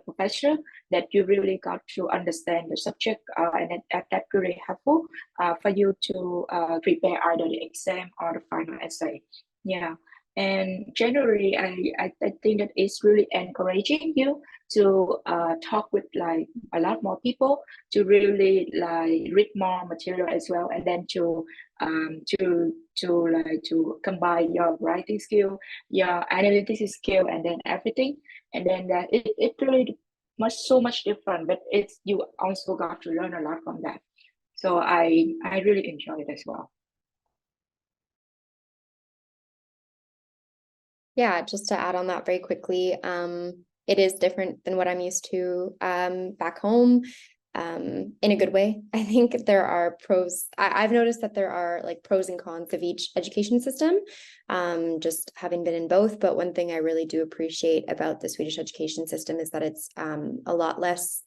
professor, that you really got to understand the subject, and that really helpful for you to prepare either the exam or the final essay. Yeah. And generally, I think that it's really encouraging you to talk with like a lot more people, to really like read more material as well, and then to combine your writing skill, your analytics skill, and then everything, and then that it really so much different, but it's you also got to learn a lot from that. So I really enjoy it as well. Yeah, just to add on that very quickly, it is different than what I'm used to back home, in a good way. I think there are pros. I've noticed that there are like pros and cons of each education system, just having been in both. But one thing I really do appreciate about the Swedish education system is that it's a lot less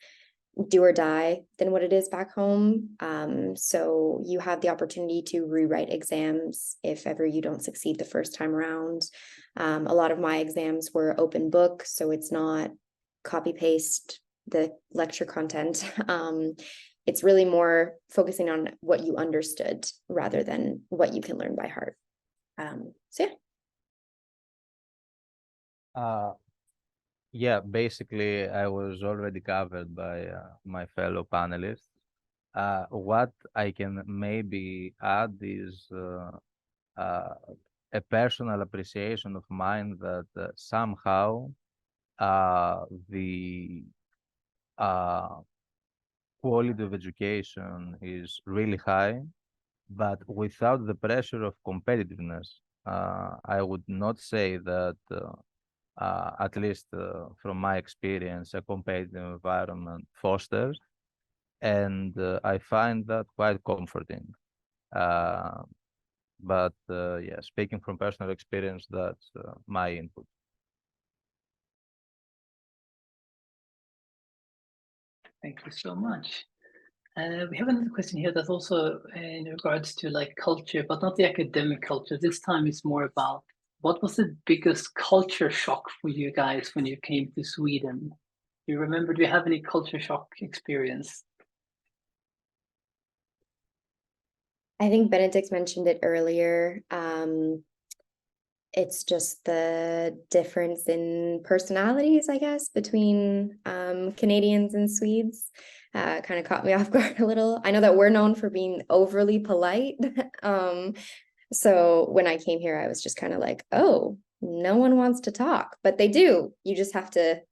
do or die than what it is back home. So you have the opportunity to rewrite exams if ever you don't succeed the first time around. A lot of my exams were open book, so it's not copy paste the lecture content. It's really more focusing on what you understood rather than what you can learn by heart. So yeah. Yeah, basically, I was already covered by my fellow panelists. What I can maybe add is a personal appreciation of mine that somehow the quality of education is really high, but without the pressure of competitiveness. I would not say that at least from my experience, a competitive environment fosters, and I find that quite comforting. But yeah, speaking from personal experience, that's my input. Thank you so much. We have another question here that's also in regards to like culture, but not the academic culture. This time it's more about what was the biggest culture shock for you guys when you came to Sweden? Do you remember, do you have any culture shock experience? I think Benedict mentioned it earlier. It's just the difference in personalities, I guess, between Canadians and Swedes. Kind of caught me off guard a little. I know that we're known for being overly polite. So when I came here, I was just kind of like, oh, no one wants to talk, but they do. You just have to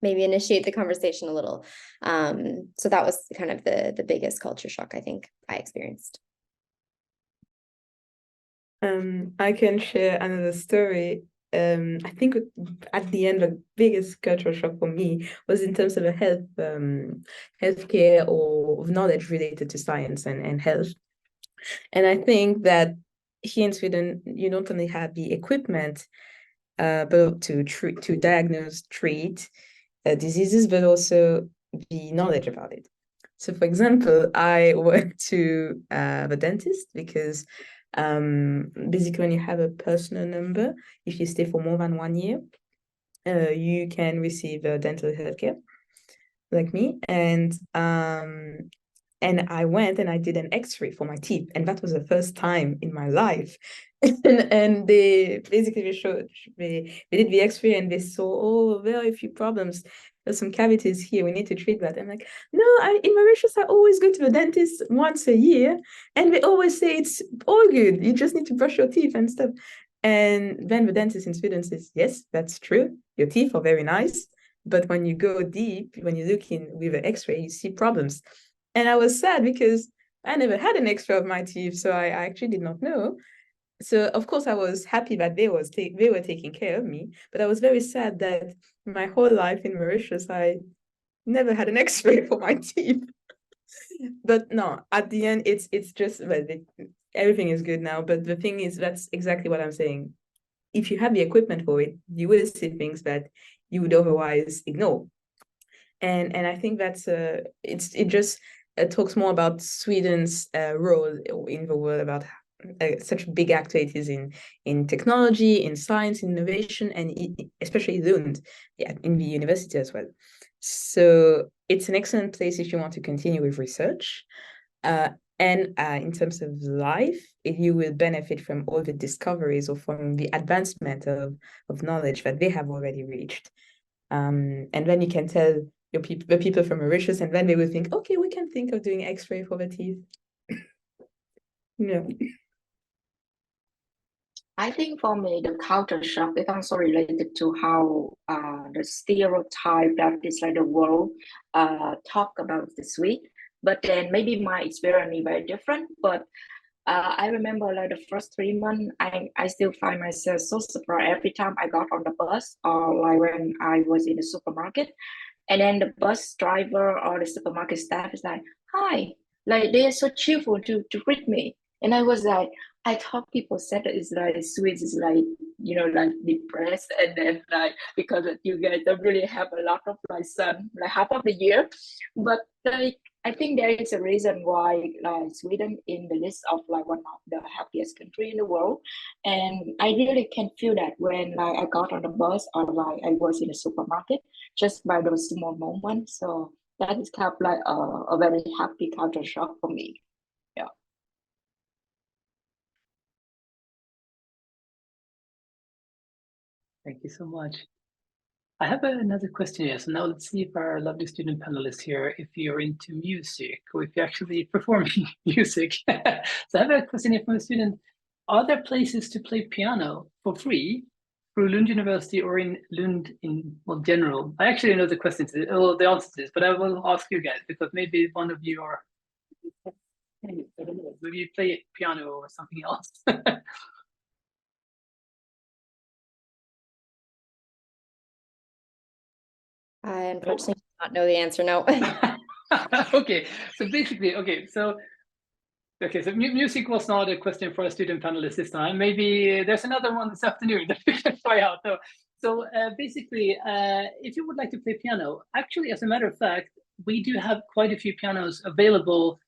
maybe initiate the conversation a little. So that was kind of the biggest culture shock I think I experienced. I can share another story. I think at the end, the biggest cultural shock for me was in terms of a healthcare or knowledge related to science and health. And I think that here in Sweden, you don't only have the equipment, but to diagnose, treat diseases, but also the knowledge about it. So, for example, I went to the dentist because basically when you have a personal number, if you stay for more than 1 year, you can receive dental healthcare, like me. And I went and I did an X-ray for my teeth, and that was the first time in my life and they basically they did the X-ray and they saw, oh, there are a few problems. There's some cavities here. We need to treat that. I'm like, no, in Mauritius, I always go to the dentist once a year, and they always say it's all good. You just need to brush your teeth and stuff. And then the dentist in Sweden says, yes, that's true. Your teeth are very nice, but when you go deep, when you look in with an X-ray, you see problems. And I was sad because I never had an X-ray of my teeth, so I actually did not know. So of course I was happy that they were taking care of me, but I was very sad that my whole life in Mauritius I never had an X-ray for my teeth. But no, at the end it's just everything is good now. But the thing is, that's exactly what I'm saying. If you have the equipment for it, you will see things that you would otherwise ignore. And I think that's it just talks more about Sweden's role in the world, about such big actor it is in technology, in science, innovation, and especially Lund, yeah, in the university as well. So it's an excellent place if you want to continue with research. And in terms of life, you will benefit from all the discoveries or from the advancement of knowledge that they have already reached. And then you can tell the people from Mauritius, and then they will think, okay, we can think of doing X-ray for the teeth. Yeah. I think for me, the culture shock is also related to how the stereotype that is like the world talk about the Swede. But then maybe my experience is very different. But I remember like the first 3 months, I still find myself so surprised every time I got on the bus or like when I was in the supermarket. And then the bus driver or the supermarket staff is like, hi, like they are so cheerful to greet me. And I was like, I thought people said that it's like Swiss is like, like depressed, and then like because you guys don't really have a lot of like sun like half of the year. But like I think there is a reason why like Sweden in the list of like one of the happiest country in the world. And I really can feel that when like I got on the bus or like I was in the supermarket just by those small moments. So that is kind of like a very happy culture shock for me. Yeah. Thank you so much. I have another question here. So now let's see if our lovely student panelists here, if you're into music or if you're actually performing music. So I have a question here from a student. Are there places to play piano for free through Lund University or in Lund in general? I actually know the question, the answer to this, but I will ask you guys because maybe one of you are, I don't know, maybe you play piano or something else. I unfortunately do not know the answer, no. Okay, so basically, so music was not a question for a student panelist this time. Maybe there's another one this afternoon that we can try out. So basically, if you would like to play piano, actually, as a matter of fact, we do have quite a few pianos available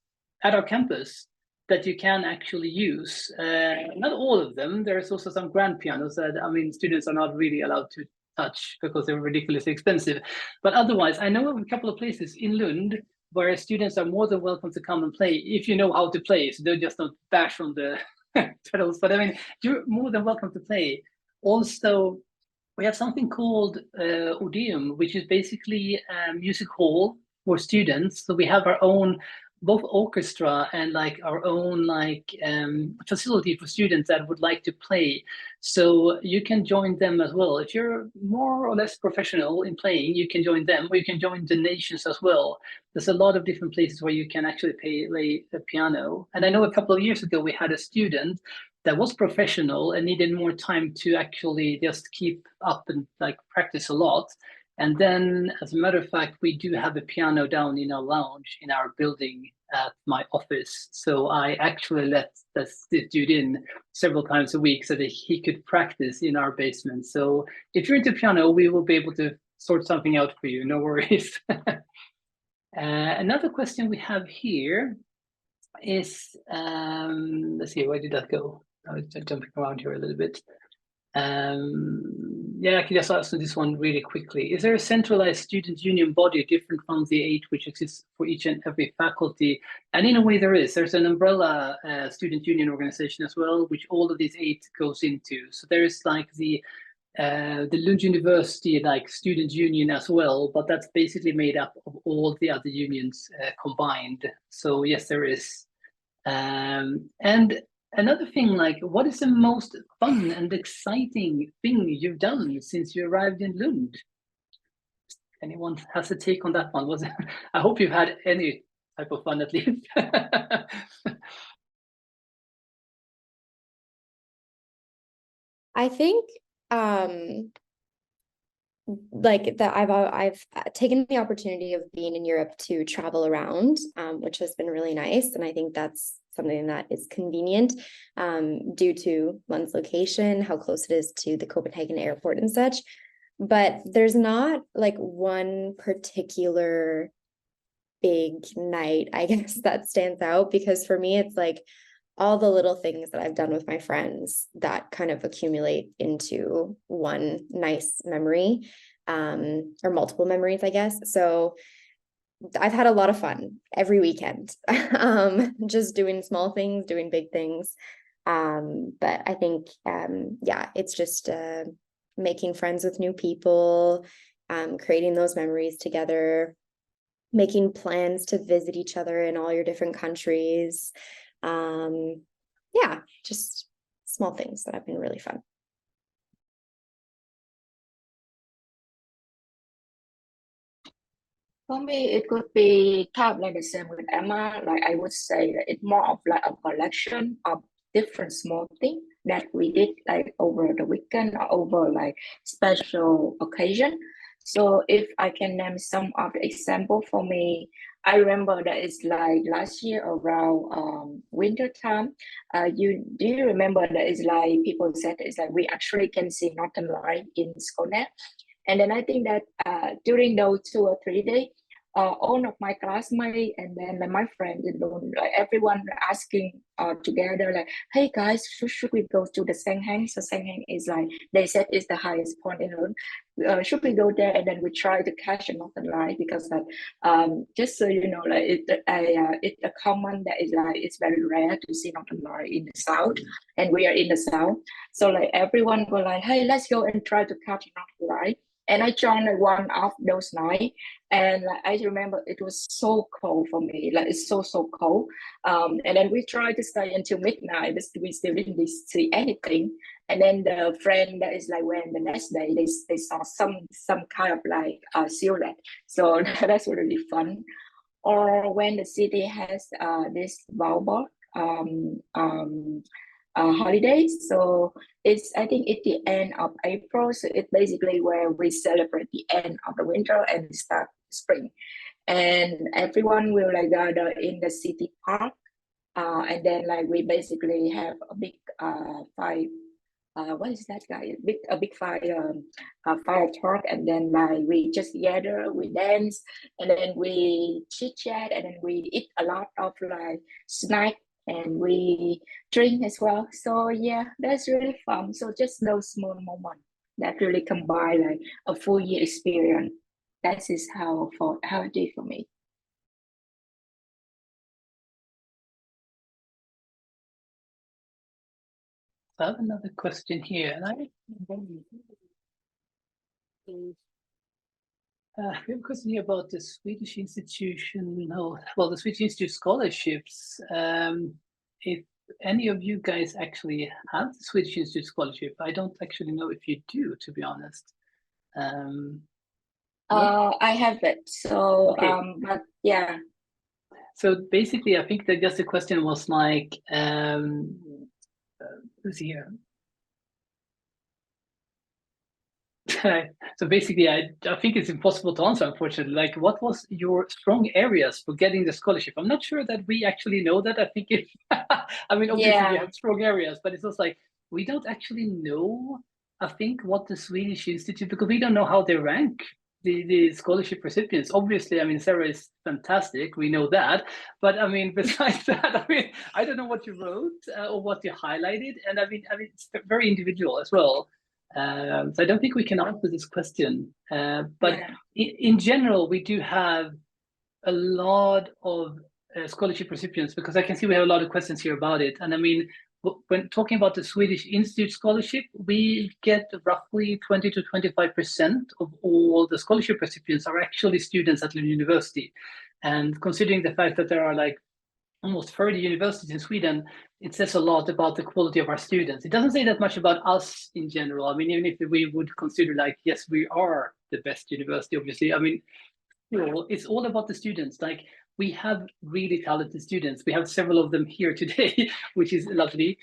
at our campus that you can actually use. Not all of them. There's also some grand pianos that, I mean, students are not really allowed to touch because they're ridiculously expensive. But otherwise, I know of a couple of places in Lund where students are more than welcome to come and play if you know how to play. So they just don't bash on the pedals. But I mean, you're more than welcome to play. Also, we have something called Odeum, which is basically a music hall for students. So we have our own both orchestra and like our own like facility for students that would like to play. So you can join them as well. If you're more or less professional in playing, you can join them, or you can join the nations as well. There's a lot of different places where you can actually play the piano. And I know a couple of years ago we had a student that was professional and needed more time to actually just keep up and like practice a lot. And then, as a matter of fact, we do have a piano down in our lounge in our building at my office. So I actually let this dude in several times a week so that he could practice in our basement. So if you're into piano, we will be able to sort something out for you. No worries. Another question we have here is, let's see, where did that go? I was jumping around here a little bit. Yeah, I can just answer this one really quickly. Is there a centralized student union body different from the 8 which exists for each and every faculty? And in a way there is. There's an umbrella student union organization as well, which all of these 8 goes into. So there is like the Lund University like student union as well, but that's basically made up of all the other unions combined. So yes, there is. And another thing, like, what is the most fun and exciting thing you've done since you arrived in Lund? Anyone has a take on that one? Was I hope you've had any type of fun at least. I think like that I've taken the opportunity of being in Europe to travel around, which has been really nice. And I think that's something that is convenient due to Lund's location, how close it is to the Copenhagen airport and such. But there's not like one particular big night, I guess, that stands out, because for me, it's like all the little things that I've done with my friends that kind of accumulate into one nice memory, or multiple memories, I guess. So I've had a lot of fun every weekend, just doing small things, doing big things. But I think, yeah, it's just making friends with new people, creating those memories together, making plans to visit each other in all your different countries. Yeah, just small things that have been really fun. For me, it could be kind of like the same with Emma. Like I would say that it's more of like a collection of different small things that we did like over the weekend or over like special occasion. So if I can name some of the example for me, I remember that it's like last year around winter time. Do you remember that it's like people said it's like we actually can see Northern Light in Skåne? And then I think that during those 2 or 3 days, all of my classmates and then like, my friends in Lund, like everyone asking together, like, hey guys, should we go to the Sanghang? So Sanghang is like, they said is the highest point in Lund. Should we go there? And then we try to catch a Northern Light because like, just so you know, like it's a common that is like, it's very rare to see Northern Light in the south, and we are in the south. So like everyone were like, hey, let's go and try to catch a Northern Light. And I joined like, one of those nights, and like, I remember it was so cold for me. Like it's so cold. And then we tried to stay until midnight, but we still didn't see anything. And then the friend that is like when the next day they saw some kind of like silhouette. So that's really fun. Or when the city has this baubock holidays. So it's I think it's the end of April. So it's basically where we celebrate the end of the winter and start spring. And everyone will like gather in the city park. And then like we basically have a big fire. What is that guy? A big fire talk, and then like we just gather, we dance, and then we chit chat, and then we eat a lot of like snack, and we drink as well. So yeah, that's really fun. So just those small moments that really combine like a full year experience. That is how it did for me. I have another question here, and we have a question here about the Swedish institution. No, well, the Swedish Institute scholarships. If any of you guys actually have the Swedish Institute scholarship, I don't actually know if you do, to be honest. I have it. So, okay. But yeah. So basically, I think that just the question was like, who's here? So basically, I think it's impossible to answer, unfortunately. Like, what was your strong areas for getting the scholarship? I'm not sure that we actually know that. I think it, I mean, obviously we have strong areas, but it's also like, we don't actually know, I think, what the Swedish Institute, because we don't know how they rank the scholarship recipients. Obviously, I mean, Sarah is fantastic. We know that. But I mean, besides that, I mean, I don't know what you wrote or what you highlighted. And I mean, it's very individual as well. So I don't think we can answer this question. But in general, we do have a lot of scholarship recipients, because I can see we have a lot of questions here about it. And I mean, when talking about the Swedish Institute Scholarship, we get roughly 20 to 25% of all the scholarship recipients are actually students at Lund University. And considering the fact that there are like almost 30 universities in Sweden, it says a lot about the quality of our students. It doesn't say that much about us in general. I mean, even if we would consider like, yes, we are the best university, obviously. I mean, it's all about the students. Like, we have really talented students. We have several of them here today, which is lovely.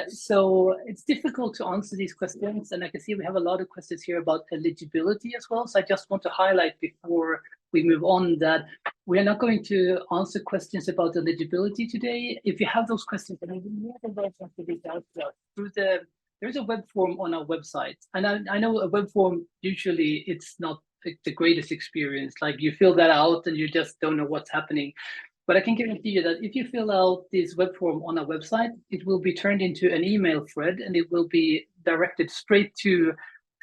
So it's difficult to answer these questions. And I can see we have a lot of questions here about eligibility as well. So I just want to highlight before we move on that we are not going to answer questions about eligibility today. If you have those questions, then we have a chance to reach out to us through there's a web form on our website. And I know a web form, usually it's not the greatest experience. Like, you fill that out and you just don't know what's happening. But I can guarantee you that if you fill out this web form on our website, it will be turned into an email thread, and it will be directed straight to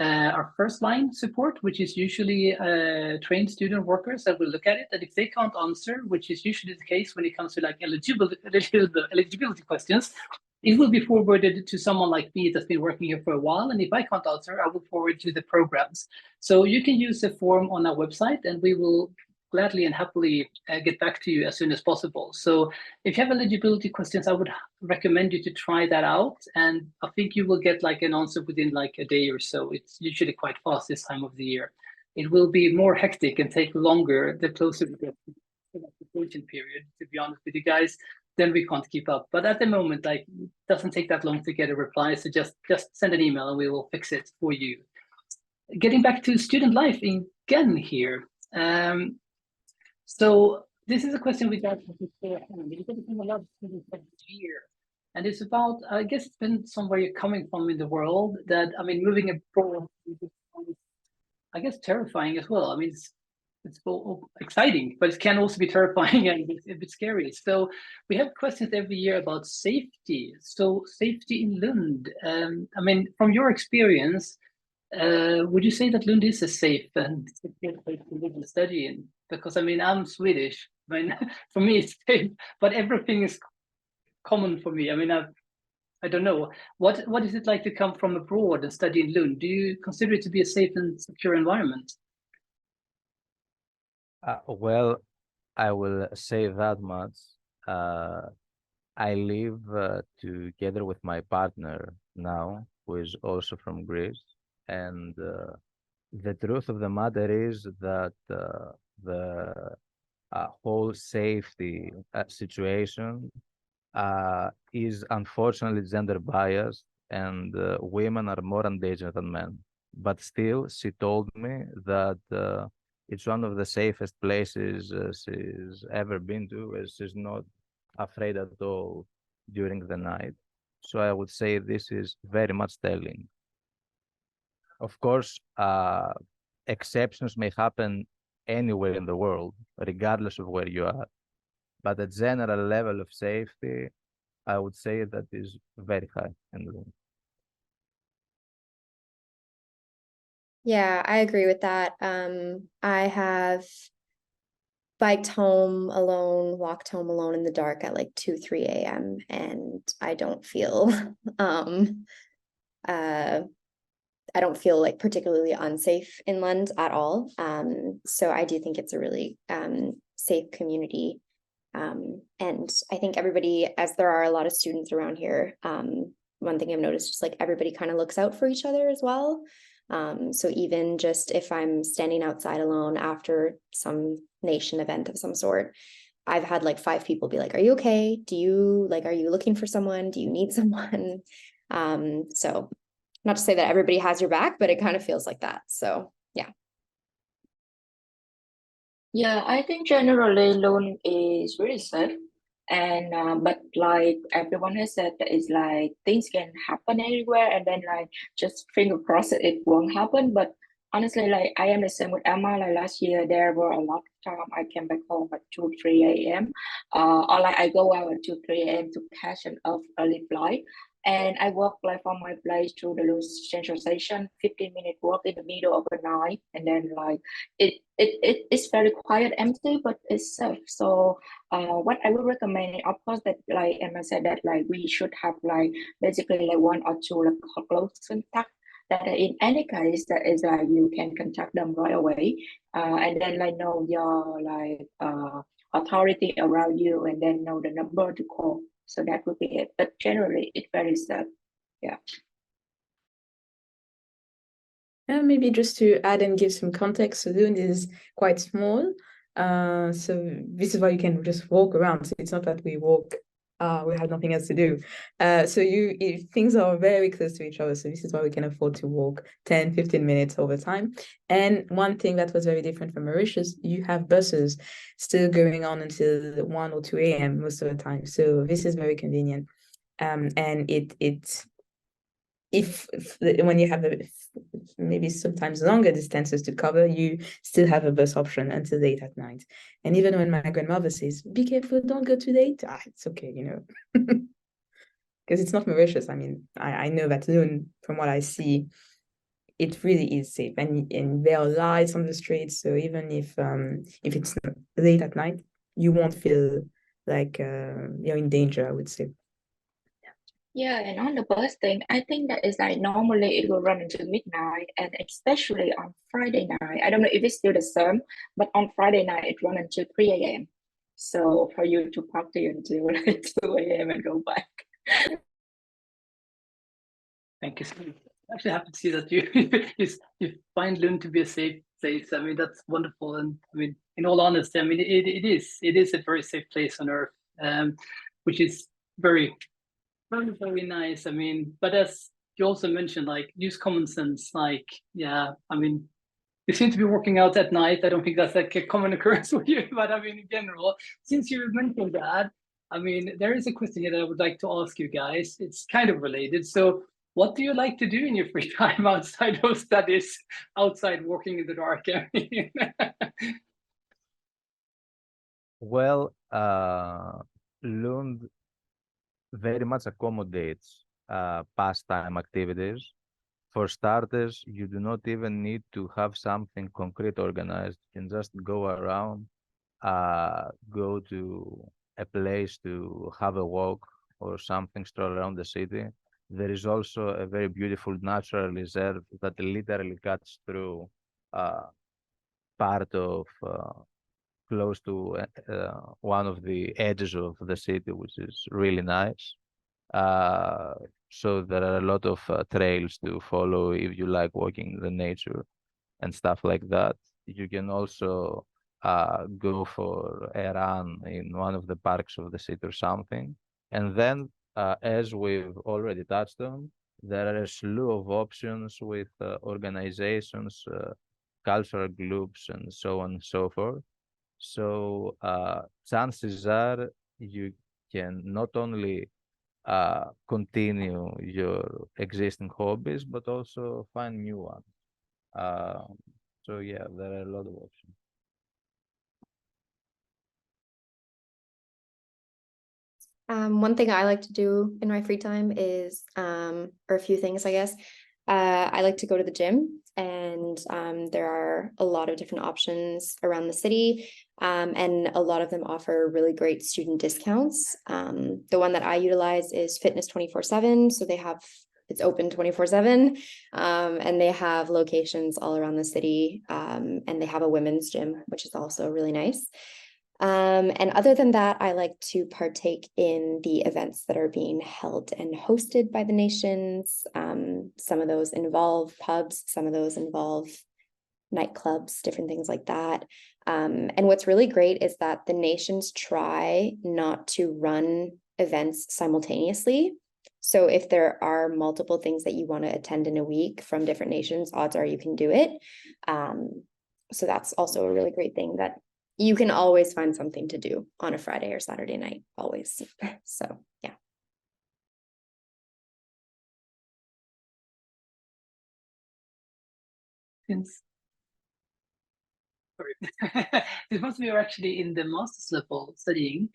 our first line support, which is usually trained student workers that will look at it. And if they can't answer, which is usually the case when it comes to like eligibility questions, it will be forwarded to someone like me that's been working here for a while. And if I can't answer, I will forward to the programs. So you can use the form on our website, and we will gladly and happily get back to you as soon as possible. So if you have eligibility questions, I would recommend you to try that out. And I think you will get like an answer within like a day or so. It's usually quite fast this time of the year. It will be more hectic and take longer the closer we get to the application period, to be honest with you guys. Then we can't keep up. But at the moment, like, it doesn't take that long to get a reply. So just send an email and we will fix it for you. Getting back to student life again here. So this is a question we got beforehand. We get a lot of students every year. And it's about, I guess it's been somewhere you're coming from in the world that, I mean, moving abroad, I guess terrifying as well. I mean, it's exciting, but it can also be terrifying and a bit scary. So we have questions every year about safety. So safety in Lund. I mean, from your experience, would you say that Lund is a safe and secure place to live and study in? Because I mean, I'm Swedish. I mean, for me it's safe, but everything is common for me. I mean, I don't know. What is it like to come from abroad and study in Lund? Do you consider it to be a safe and secure environment? Well, I will say that much. I live together with my partner now, who is also from Greece. And the truth of the matter is that the whole safety situation is unfortunately gender biased, and women are more endangered than men. But still, she told me that it's one of the safest places she's ever been to, as she's not afraid at all during the night. So I would say this is very much telling. Of course, exceptions may happen anywhere in the world, regardless of where you are. But the general level of safety, I would say that is very high in Lund. Yeah, I agree with that. I have biked home alone, walked home alone in the dark at like 2, 3 a.m. and I don't feel I don't feel like particularly unsafe in Lund at all. So I do think it's a really safe community. And I think everybody, as there are a lot of students around here, one thing I've noticed is like everybody kind of looks out for each other as well. So even just if I'm standing outside alone after some nation event of some sort, I've had like 5 people be like, "Are you okay? Are you looking for someone? Do you need someone?" So not to say that everybody has your back, but it kind of feels like that. So yeah. Yeah, I think generally Lund is really safe. And but like everyone has said, that it's like things can happen anywhere, and then like just finger crossed it won't happen. But honestly, like I am the same with Emma. Like last year, there were a lot of time I came back home at 2, 3 a.m. Or like I go out at 2, 3 a.m. to catch an early flight. And I walk like from my place to the Lund Central Station, 15-minute walk in the middle of the night. And then like it's very quiet, empty, but it's safe. So what I would recommend, of course, that like Emma said, that like we should have like basically like one or two like close contact, that in any case that is like you can contact them right away, and then like know your like authority around you, and then know the number to call. So that would be it. But generally, it varies. Yeah. Maybe just to add and give some context, so Lund is quite small. So this is why you can just walk around. So it's not that we walk, we have nothing else to do. So if things are very close to each other. So this is why we can afford to walk 10, 15 minutes over time. And one thing that was very different from Mauritius, you have buses still going on until 1 or 2 a.m. most of the time. So this is very convenient. And if when you have maybe sometimes longer distances to cover, you still have a bus option until late at night. And even when my grandmother says, "Be careful, don't go too late," it's okay, because it's not Mauritius. I mean, I know that Lund, from what I see, it really is safe, and there are lights on the streets. So even if it's late at night, you won't feel like you're in danger, I would say. Yeah, and on the bus thing, I think that is like normally it will run until midnight, and especially on Friday night. I don't know if it's still the same, but on Friday night it run until 3 a.m. So for you to party until like 2 a.m. and go back. Thank you. I'm actually happy to see that you find Lund to be a safe place. I mean, that's wonderful. And I mean, in all honesty, I mean, it is a very safe place on Earth, which is very, very, very nice. I mean, but as you also mentioned, like, use common sense. Like, yeah, I mean, you seem to be working out at night. I don't think that's like a common occurrence for you, but I mean, in general, since you mentioned that, I mean, there is a question here that I would like to ask you guys. It's kind of related. So, what do you like to do in your free time outside of studies, outside walking in the dark? I mean, Well, Lund very much accommodates pastime activities. For starters, you do not even need to have something concrete organized. You can just go around, go to a place to have a walk or something, stroll around the city. There is also a very beautiful natural reserve that literally cuts through part of close to one of the edges of the city, which is really nice. Uh, so there are a lot of trails to follow if you like walking in the nature and stuff like that. You can also go for a run in one of the parks of the city or something. And then, as we've already touched on, there are a slew of options with organizations, cultural groups, and so on and so forth. So chances are you can not only continue your existing hobbies, but also find new ones. Uh, so yeah, there are a lot of options. One thing I like to do in my free time is, or a few things, I guess. I like to go to the gym, and there are a lot of different options around the city, and a lot of them offer really great student discounts. The one that I utilize is Fitness 24/7, so it's open 24/7, and they have locations all around the city, and they have a women's gym, which is also really nice. And other than that, I like to partake in the events that are being held and hosted by the nations. Some of those involve pubs, some of those involve nightclubs, different things like that. And what's really great is that the nations try not to run events simultaneously. So if there are multiple things that you want to attend in a week from different nations, odds are you can do it. So that's also a really great thing, that you can always find something to do on a Friday or Saturday night, always. So, yeah. since sorry, since most of you are actually in the master's level studying,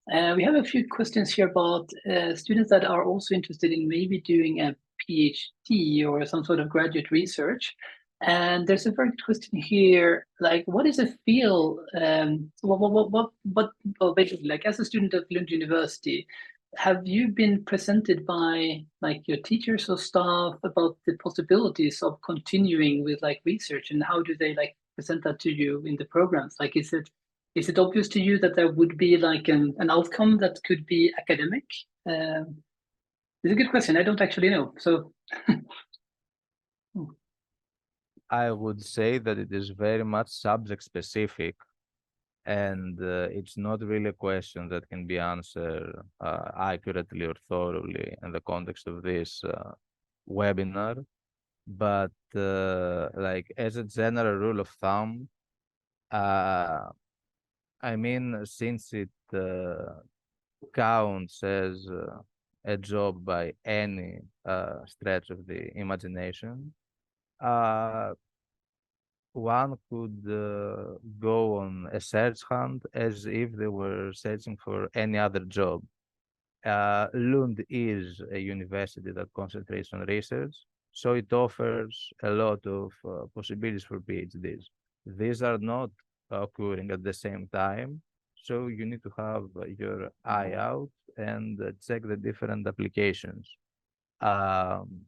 We have a few questions here about students that are also interested in maybe doing a PhD or some sort of graduate research. And there's a very good question here, like, what does it feel? Well, basically, like, as a student at Lund University, have you been presented by like your teachers or staff about the possibilities of continuing with like research, and how do they like present that to you in the programs? Like, is it obvious to you that there would be like an outcome that could be academic? It's a good question. I don't actually know. So I would say that it is very much subject specific, and it's not really a question that can be answered accurately or thoroughly in the context of this webinar. But like as a general rule of thumb, uh, I mean, since it counts as a job by any stretch of the imagination, uh, one could go on a search hunt as if they were searching for any other job. Lund is a university that concentrates on research, so it offers a lot of possibilities for PhDs. These are not occurring at the same time, so you need to have your eye out and check the different applications. Um,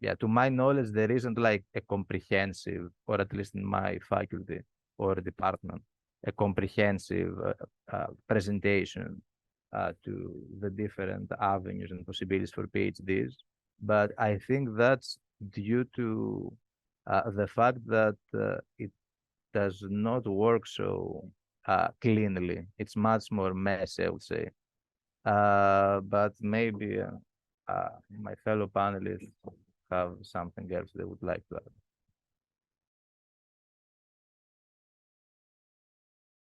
yeah, to my knowledge, there isn't like a comprehensive, or at least in my faculty or department, a comprehensive presentation to the different avenues and possibilities for PhDs. But I think that's due to the fact that it does not work so cleanly. It's much more messy, I would say. But maybe my fellow panelists have something else they would like to add.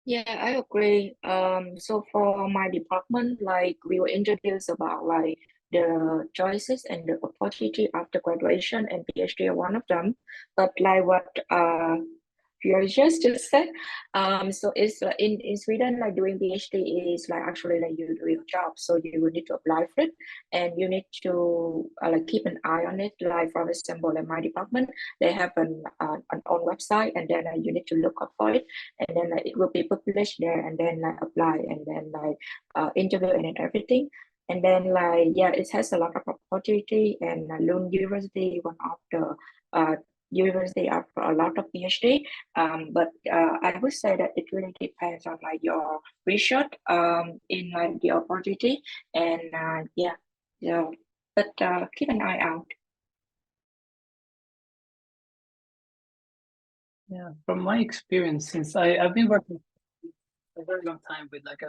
Yeah, I agree. So for my department, like we were introduced about like the choices and the opportunity after graduation, and PhD are one of them. But like what you just said, so it's in Sweden, like doing PhD is like actually like you do your job, so you will need to apply for it, and you need to like keep an eye on it. Like for example, in my department, they have an own website, and then you need to look up for it, and then like it will be published there, and then like apply, and then like interview and everything. And then like yeah, it has a lot of opportunity, and Lund University, one of the university after a lot of PhD. But I would say that it really depends on like your research in like the opportunity, and yeah, yeah. But keep an eye out. yeah, from my experience, since I've been working for a very long time with like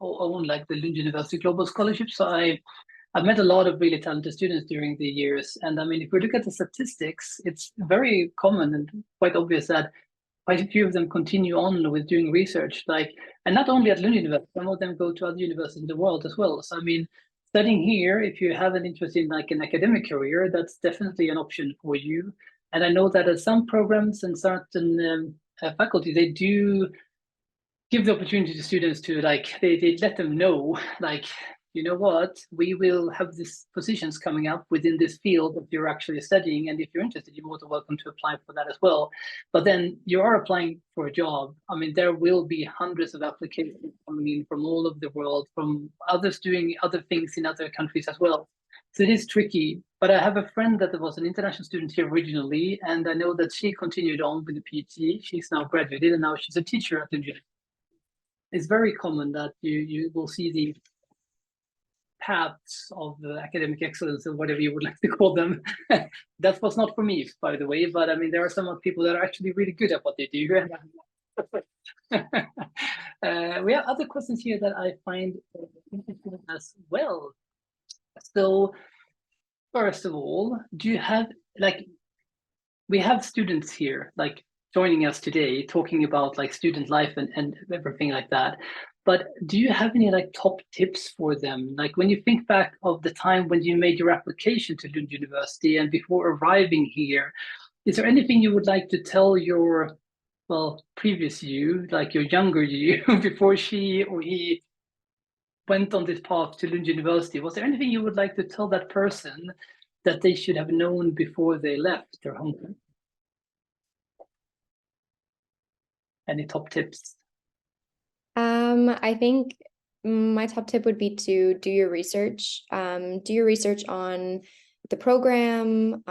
own like the Lund University Global Scholarship, so I've met a lot of really talented students during the years. And I mean, if we look at the statistics, it's very common and quite obvious that quite a few of them continue on with doing research, like, and not only at Lund University, some of them go to other universities in the world as well. So I mean, studying here, if you have an interest in like an academic career, that's definitely an option for you. And I know that at some programs and certain faculty, they do give the opportunity to students to like they let them know, like, you know what, we will have these positions coming up within this field that you're actually studying, and if you're interested, you're more than welcome to apply for that as well. But then you are applying for a job. I mean, there will be hundreds of applications coming in from all over the world, from others doing other things in other countries as well. So it is tricky. But I have a friend that was an international student here originally, and I know that she continued on with the PhD. She's now graduated, and now she's a teacher at the university. It's very common that you will see the paths of academic excellence, and whatever you would like to call them. That was not for me, by the way, but I mean, there are some people that are actually really good at what they do. We have other questions here that I find interesting as well. So first of all, do you have, like, we have students here, like, joining us today, talking about like student life and everything like that. But do you have any like top tips for them? Like when you think back of the time when you made your application to Lund University and before arriving here, is there anything you would like to tell your, well, previous you, like your younger you, before she or he went on this path to Lund University, was there anything you would like to tell that person that they should have known before they left their home country? Any top tips? I think my top tip would be to do your research. Do your research on the program,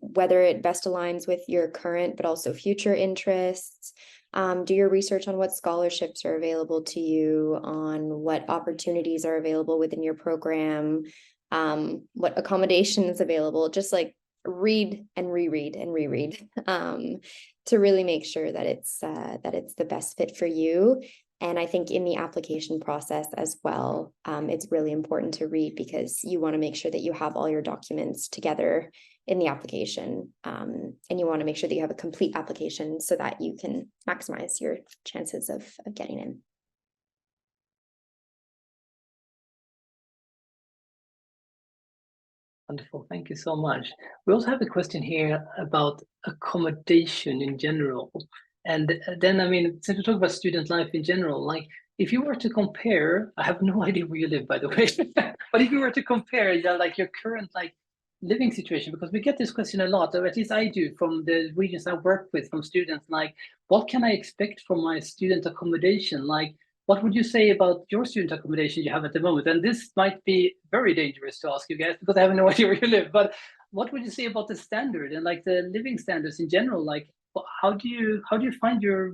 whether it best aligns with your current but also future interests. Do your research on what scholarships are available to you, on what opportunities are available within your program, what accommodation is available. Just like read and reread and reread to really make sure that it's the best fit for you. And I think in the application process as well, it's really important to read because you want to make sure that you have all your documents together in the application. And you want to make sure that you have a complete application so that you can maximize your chances of getting in. Wonderful, thank you so much. We also have a question here about accommodation in general. And then, I mean, since we talk about student life in general, like if you were to compare, I have no idea where you live, by the way, but if you were to compare, like your current like living situation, because we get this question a lot, or at least I do, from the regions I work with, from students, like, what can I expect from my student accommodation? Like, what would you say about your student accommodation you have at the moment? And this might be very dangerous to ask you guys because I have no idea where you live, but what would you say about the standard and like the living standards in general? Like, how do you find your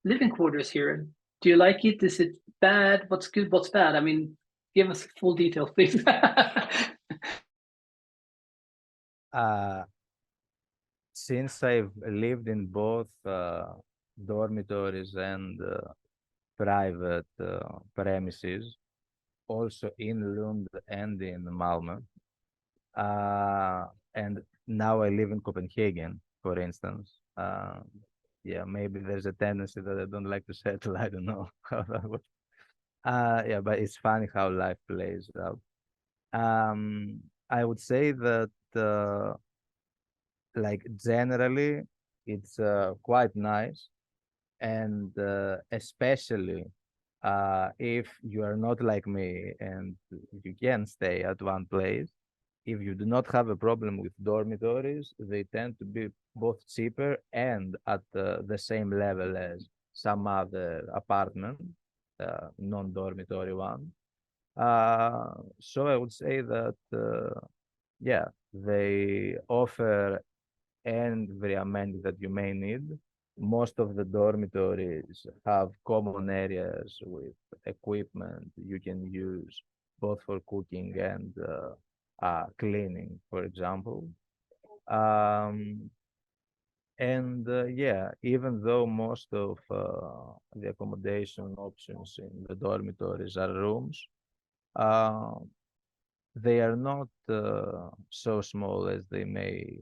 living quarters here? Do you like it? Is it bad? What's good? What's bad? I mean, give us full details, please. Since I've lived in both dormitories and private premises, also in Lund and in Malmö, and now I live in Copenhagen, for instance. Yeah, maybe there's a tendency that I don't like to settle. I don't know how that works. Yeah, but it's funny how life plays out. I would say that like generally it's quite nice, and especially if you are not like me and you can stay at one place. If you do not have a problem with dormitories, they tend to be both cheaper and at the same level as some other apartment, non-dormitory one. So I would say that, yeah, they offer every amenity that you may need. Most of the dormitories have common areas with equipment you can use both for cooking and cleaning, for example. And yeah, even though most of the accommodation options in the dormitories are rooms, they are not so small as they may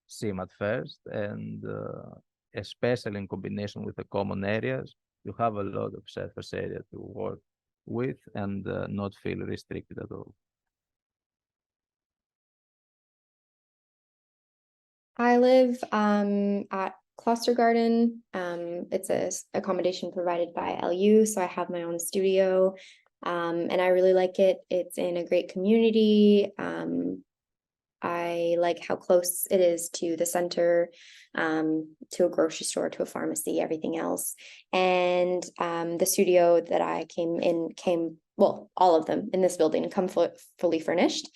seem at first, and especially in combination with the common areas, you have a lot of surface area to work with and not feel restricted at all. I live at Klostergarden. It's a accommodation provided by LU, so I have my own studio, and I really like it. It's in a great community. I like how close it is to the center, to a grocery store, to a pharmacy, everything else. And the studio that I well, all of them in this building come fully furnished.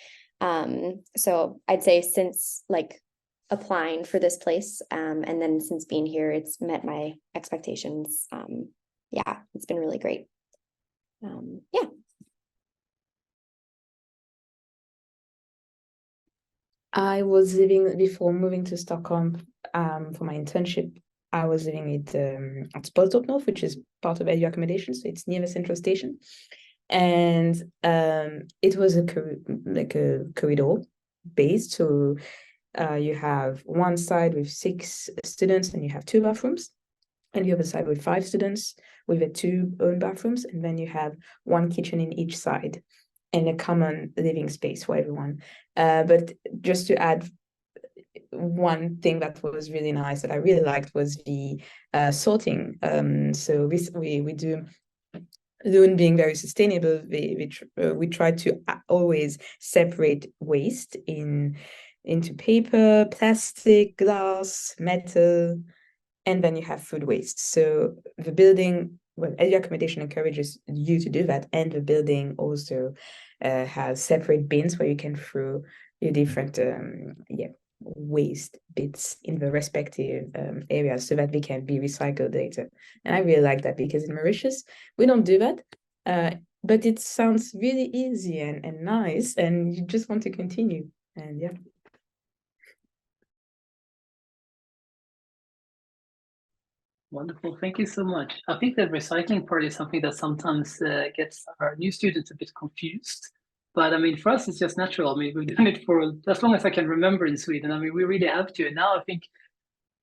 So I'd say since like applying for this place, and then since being here, it's met my expectations. Yeah, it's been really great. Yeah. I was living before moving to Stockholm for my internship. I was living at Spoltorp North, which is part of LU Accommodation, so it's near the central station. And it was a corridor based, so you have one side with 6 students and you have 2 bathrooms, and the other side with 5 students with their 2 own bathrooms, and then you have one kitchen in each side and a common living space for everyone. But just to add, one thing that was really nice that I really liked was the sorting. So we do Lund being very sustainable, we try to always separate waste into paper, plastic, glass, metal, and then you have food waste. So the building, well, Elio Accommodation encourages you to do that, and the building also has separate bins where you can throw your different waste bits in the respective areas so that they can be recycled later. And I really like that, because in Mauritius we don't do that, but it sounds really easy and nice, and you just want to continue. And yeah. Wonderful, thank you so much. I think the recycling part is something that sometimes gets our new students a bit confused. But I mean, for us, it's just natural. I mean, we've done it for as long as I can remember in Sweden. I mean, we really have to. And now I think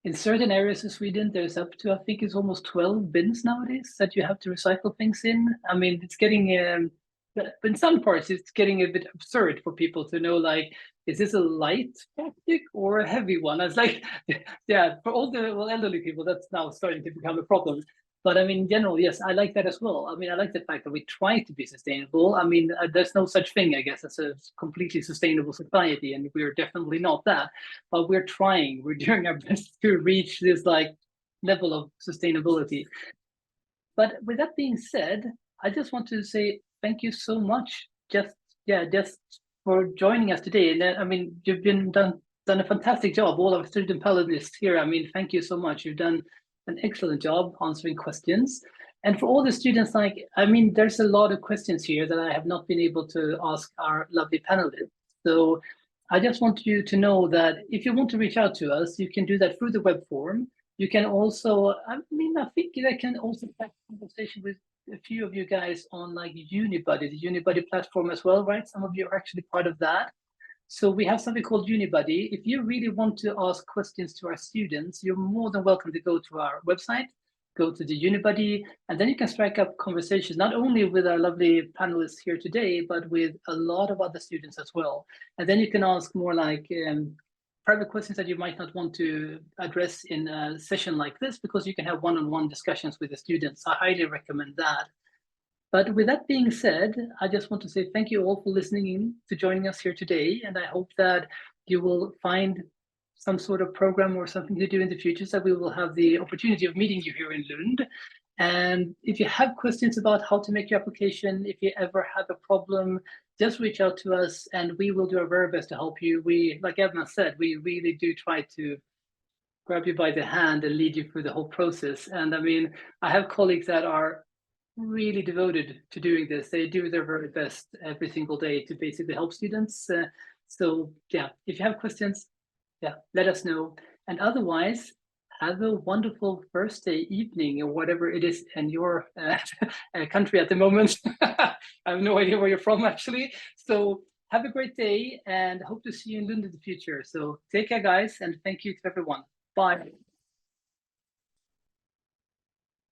in certain areas of Sweden, there's up to, I think it's almost 12 bins nowadays that you have to recycle things in. I mean, it's getting, but in some parts, it's getting a bit absurd for people to know, like, is this a light plastic or a heavy one? I was like, yeah, for all the elderly people, that's now starting to become a problem. But I mean, in general, yes, I like that as well. I mean, I like the fact that we try to be sustainable. I mean, there's no such thing, I guess, as a completely sustainable society, and we're definitely not that. But we're trying. We're doing our best to reach this like level of sustainability. But with that being said, I just want to say thank you so much. Just for joining us today. And I mean, you've done a fantastic job. All of student panelists here. I mean, thank you so much. You've done an excellent job answering questions. And for all the students, like, I mean, there's a lot of questions here that I have not been able to ask our lovely panelists. So I just want you to know that if you want to reach out to us, you can do that through the web form. You can also, I mean, I think I can also have a conversation with a few of you guys on like Unibuddy, the Unibuddy platform as well, right? Some of you are actually part of that. So we have something called Unibuddy. If you really want to ask questions to our students, you're more than welcome to go to our website, go to the Unibuddy, and then you can strike up conversations, not only with our lovely panelists here today, but with a lot of other students as well. And then you can ask more like private questions that you might not want to address in a session like this, because you can have one-on-one discussions with the students. I highly recommend that. But with that being said, I just want to say thank you all for listening in to joining us here today. And I hope that you will find some sort of program or something to do in the future, so we will have the opportunity of meeting you here in Lund. And if you have questions about how to make your application, if you ever have a problem, just reach out to us and we will do our very best to help you. We, like Edna said, we really do try to grab you by the hand and lead you through the whole process. And I mean, I have colleagues that are really devoted to doing this. They do their very best every single day to basically help students. So yeah, if you have questions, yeah, let us know. And otherwise, have a wonderful Thursday evening or whatever it is in your country at the moment. I have no idea where you're from actually. So have a great day and hope to see you in Lund in the future. So take care, guys, and thank you to everyone. Bye.